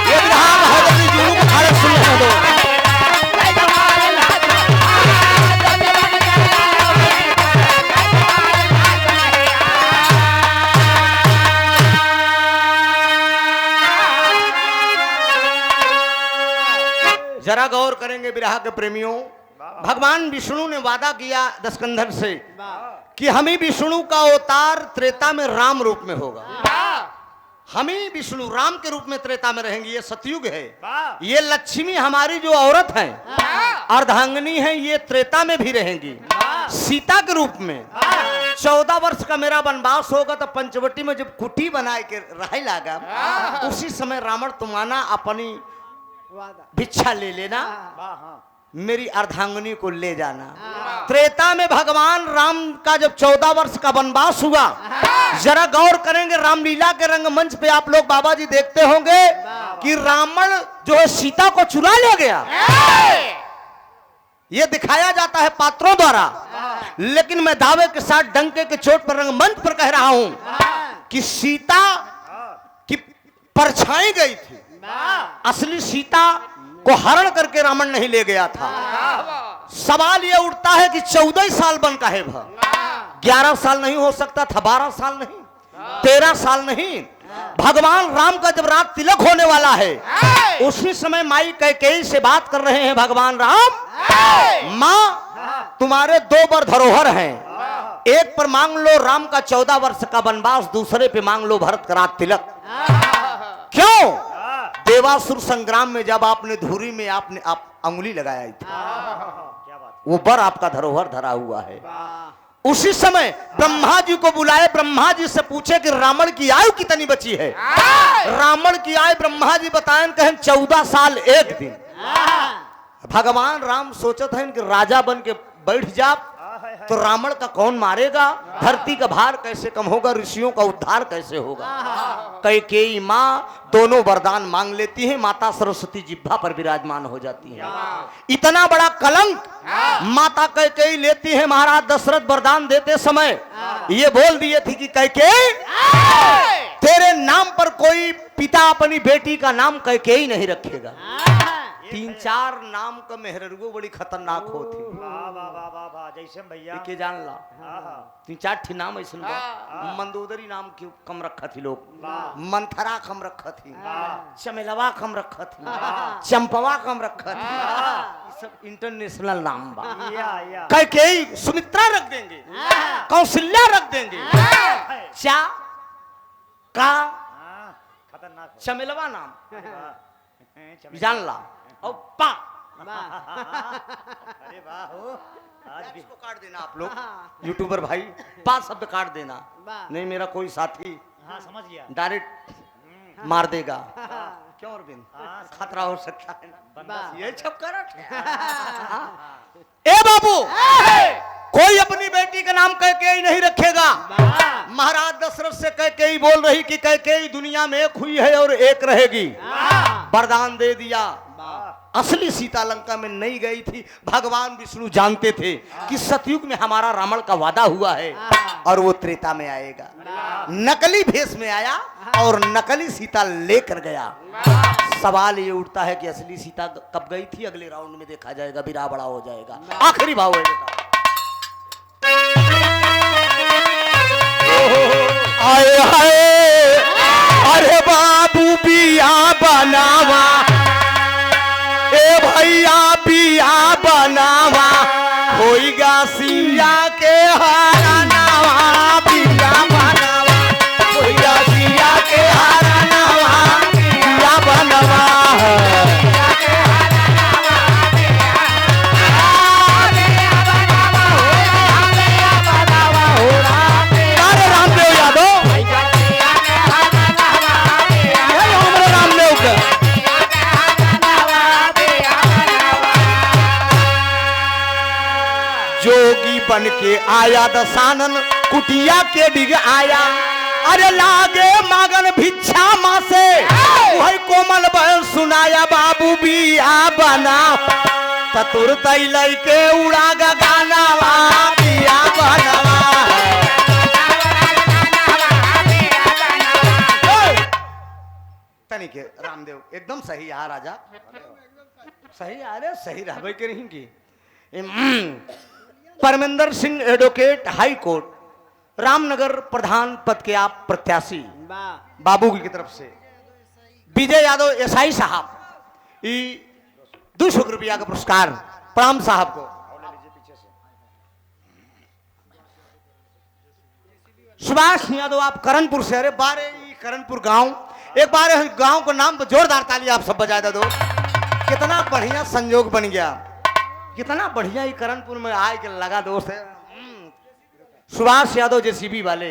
ये विरहा हैदर अली जुगनू को खाने सुनने दो। जरा गौर करेंगे विरहा के प्रेमियों। भगवान विष्णु ने वादा किया दशकंधर से कि हम ही विष्णु का अवतार त्रेता में राम रूप में होगा। हम ही विष्णु राम के रूप में त्रेता में रहेंगे। ये सतयुग है। ये लक्ष्मी हमारी जो औरत है, अर्धांगिनी है, ये त्रेता में भी रहेंगी सीता के रूप में। 14 वर्ष का मेरा वनवास होगा तो पंचवटी में जब कुटी बनाए के रह लागा, उसी समय रावण तुम्हारा अपनी भिक्षा ले लेना, मेरी अर्धांगिनी को ले जाना। त्रेता में भगवान राम का जब 14 वर्ष का वनवास हुआ, जरा गौर करेंगे रामलीला के रंगमंच पे आप लोग बाबा जी देखते होंगे कि रावण जो है सीता को चुरा ले गया। ये दिखाया जाता है पात्रों द्वारा, लेकिन मैं दावे के साथ डंके के चोट पर रंगमंच पर कह रहा हूं कि सीता की परछाई गई थी। असली सीता को हरण करके रावण नहीं ले गया था। सवाल यह उठता है कि 14 साल बन का है, 11 साल नहीं हो सकता था, 12 साल नहीं, 13 साल नहीं। भगवान राम का जब रात तिलक होने वाला है, उसी समय माई कैकेयी से बात कर रहे हैं भगवान राम, माँ तुम्हारे 2 वर धरोहर हैं, एक पर मांग लो राम का 14 वर्ष का वनवास, दूसरे पे मांग लो भरत का रात तिलक। क्यों? देवासुर संग्राम में जब आपने धुरी में आपने आप अंगुली लगाया था, वो वर आपका धरोहर धरा हुआ है। उसी समय ब्रह्मा जी को बुलाए, ब्रह्मा जी से पूछे कि रावण की आयु कितनी बची है। रावण की आयु ब्रह्मा जी बताएं कहें 14 साल 1 दिन। भगवान राम सोचत हैं कि राजा बन के बैठ जा तो रावण का कौन मारेगा, धरती का भार कैसे कम होगा, ऋषियों का उद्धार कैसे होगा। कैकेयी माँ दोनों वरदान मांग लेती है, माता सरस्वती जिह्वा पर विराजमान हो जाती है। इतना बड़ा कलंक माता कैकेयी लेती है। महाराज दशरथ वरदान देते समय ये बोल दिए थी कि कैकेयी तेरे नाम पर कोई पिता अपनी बेटी का नाम कैकेयी नहीं रखेगा। 3-4 नाम का मेहररुओ बड़ी खतरनाक होती। जैसे भैया के जान ला 3-4 ठी नाम ऐसे मंदोदरी नाम क्यों कम रखा थी लोग, मंथरा कम रखा थी, चमेलवा कम रखा थी, चंपवा कम रखा थी। ये सब इंटरनेशनल नाम बा। कैकेयी सुमित्रा रख देंगे, कौशल्या रख देंगे, चा का खतरनाक चमेलवा नाम जान ला और पा। अरे वाह हो, आज भी इसको काट देना आप लोग यूट्यूबर भाई, पा शब्द काट देना, नहीं मेरा कोई साथी हाँ समझ गया। डायरेक्ट मार देगा। क्यों अरविंद, खतरा हो सकता है ना, ये छप कर ए बाबू कोई अपनी बेटी का नाम कैकेयी नहीं रखेगा। महाराज दशरथ से कैकेयी बोल रही कि कैकेयी दुनिया में एक हुई है और एक रहेगी। वरदान दे दिया। असली सीता लंका में नहीं गई थी। भगवान विष्णु जानते थे कि सतयुग में हमारा रावण का वादा हुआ है और वो त्रेता में आएगा। नकली भेष में आया और नकली सीता लेकर गया। सवाल ये उठता है कि असली सीता कब गई थी, अगले राउंड में देखा जाएगा, बिरा बड़ा हो जाएगा। आखिरी भाव है बेटा। आए हाय अरे बाबू बिया बनावा, ए भैया बिया बनावा, होइगा सिया के हारनावा, बिया बनावा, होइगा सिया के हारनावा, बिया बनावा। अरे रामदेव यादव, हमारे रामदेव का जोगी बन के आया दशानन, कुटिया के डिग आया। अरे लागे मागन भिक्षा माँ से, वही कोमल बहन सुनाया, बाबू बिया बना ततुर तैलई के उड़ा गाना, बिया बनवा। तनिक रामदेव एकदम सही आ राजा, सही आ रहे, सही रहबे के नहीं की। परमेंद्र सिंह एडवोकेट हाई कोर्ट, रामनगर प्रधान पद के आप प्रत्याशी बाबू की तरफ से। विजय यादव एसआई साहब, 200 रुपया का पुरस्कार प्रणाम साहब को। सुभाष यादव आप करणपुर से, अरे बारे करणपुर गांव, एक बार गांव को नाम जोरदार ताली आप सब बजा दो। कितना बढ़िया संयोग बन गया, कितना बढ़िया ही करणपुर में आए के लगा दोस्त है। सुभाष यादव जेसीबी वाले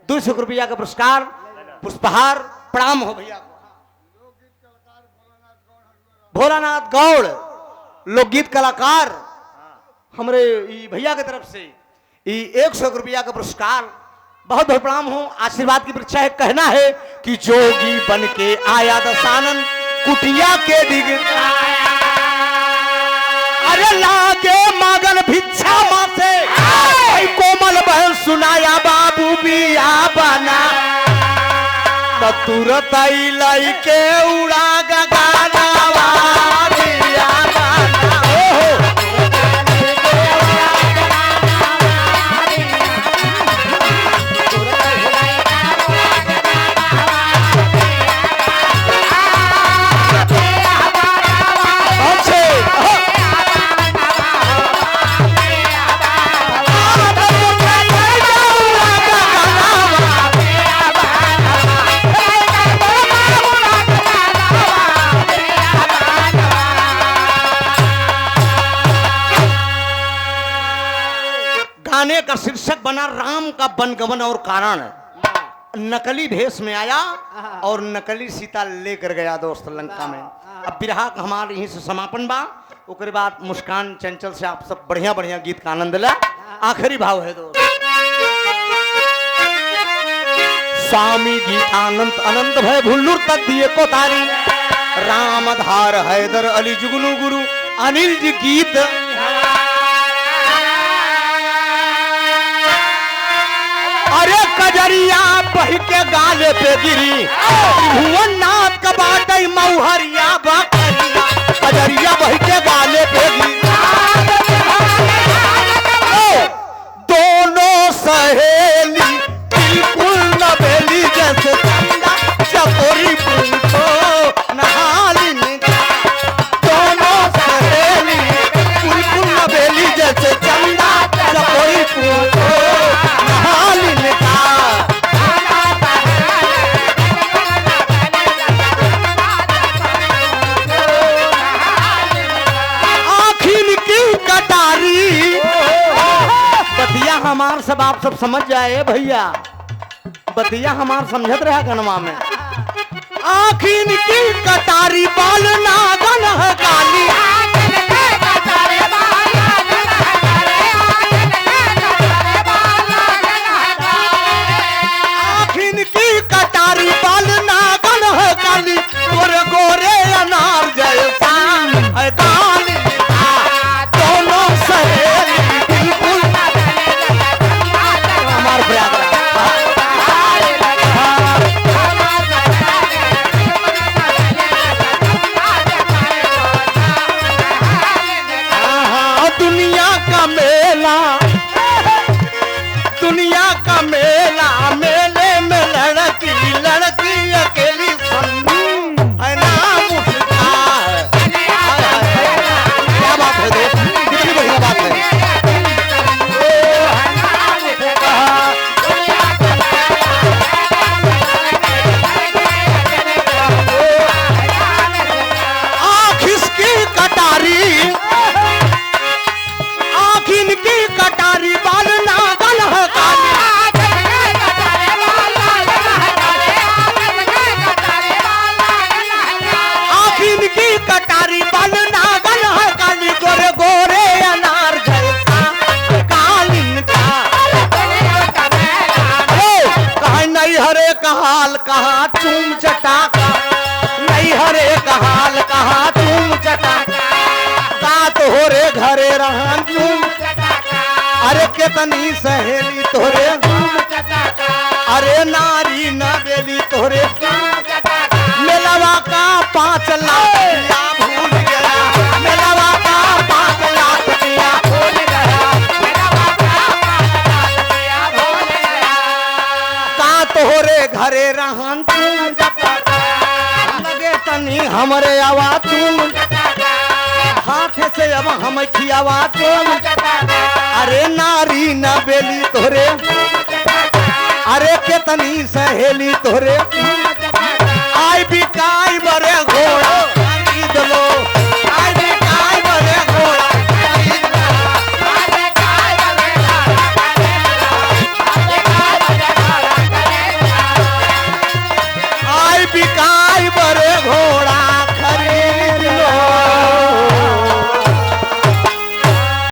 200 रुपया का पुरस्कार, पुष्पहार प्रणाम हो भैया। भोलानाथ गौड़ लोकगीत कलाकार हमारे भैया की तरफ से 100 रुपया का पुरस्कार, बहुत बहुत प्रणाम हो। आशीर्वाद की परीक्षा है, कहना है कि जोगी बन के आया दशानन, कुटिया के डिग अरे लागे मागन भिक्षा माँ से, कोमल बहन सुनाया, बाबू बिया बना तुरंत लई के उड़ा गाना, बिया बना। गाने का शीर्षक बना राम का वनगमन और कारण। नकली भेष में आया और नकली सीता लेकर गया दोस्त लंका में। अब बिरहा का हमारे यहीं से समापन बा। ओकरे बाद मुस्कान चंचल से आप सब बढ़िया बढ़िया गीत का आनंद ला। आखिरी भाव है दोस्त, स्वामी गीतानंद अनंत भय भुल्लुर तक दिए को तारी, राम धार हैदर अली जुगनू गुरु अनिल जी गीत। अरे कजरिया बही के गाले पे गिरी, भुवन नाथ का बाटई मऊहरिया बकरिया, कजरिया बही के गाले पे गिरी। दोनों सहेली बिल्कुल नवेली जैसे चंदा चकोरी पूछो नहाली निका। दोनों सहेली बिल्कुल नवेली जैसे चंदा चकोरी पूछो नहाली निका। आखिर की कटारी बतिया हमार सब आप सब समझ जाए भैया, बतिया हमार समझत रहा गनवा में। आखिर की कटारी बाल नागन है काली, आखिर की कटारी बाल नागन है काली, गोरे गोरे अनार जैसा है काली। दोनों सहेली बिल्कुल हमार प्रयागराज। दुनिया का मेला, दुनिया का मेला, मेले में लड़की लड़की अकेली संगी है नाम उसका है। क्या बात है दोस्त, कितनी बढ़िया बात है। आँख इसकी कटारी, आँख इनकी कटारी, बाल नागन है काली। आँख इनकी कटारी, बाल नागन है काली, गोरे गोरे अनार जैसा कालिन का। कहा नहीं हरे कहाल कहा चूम चटाका, नहीं हरे कहाल कहा चूम चटाका, सात हो रे घरे रहन चूम। अरे कितनी सहेली तोरे, अरे नारी न बेली तोरे, मेलवा का 5 लाख दिया भूल गया, मेलवा का 5 लाख दिया भूल गया, सात हो रे घरे रहन चूम चटाका, लगे तनी हमरे आवा चूम, हाथ से अब हम खियावा चूम। अरे नारी न बेली तोरे, अरे कितनी सहेली तोरे, आई बिकाई बरे घोड़ा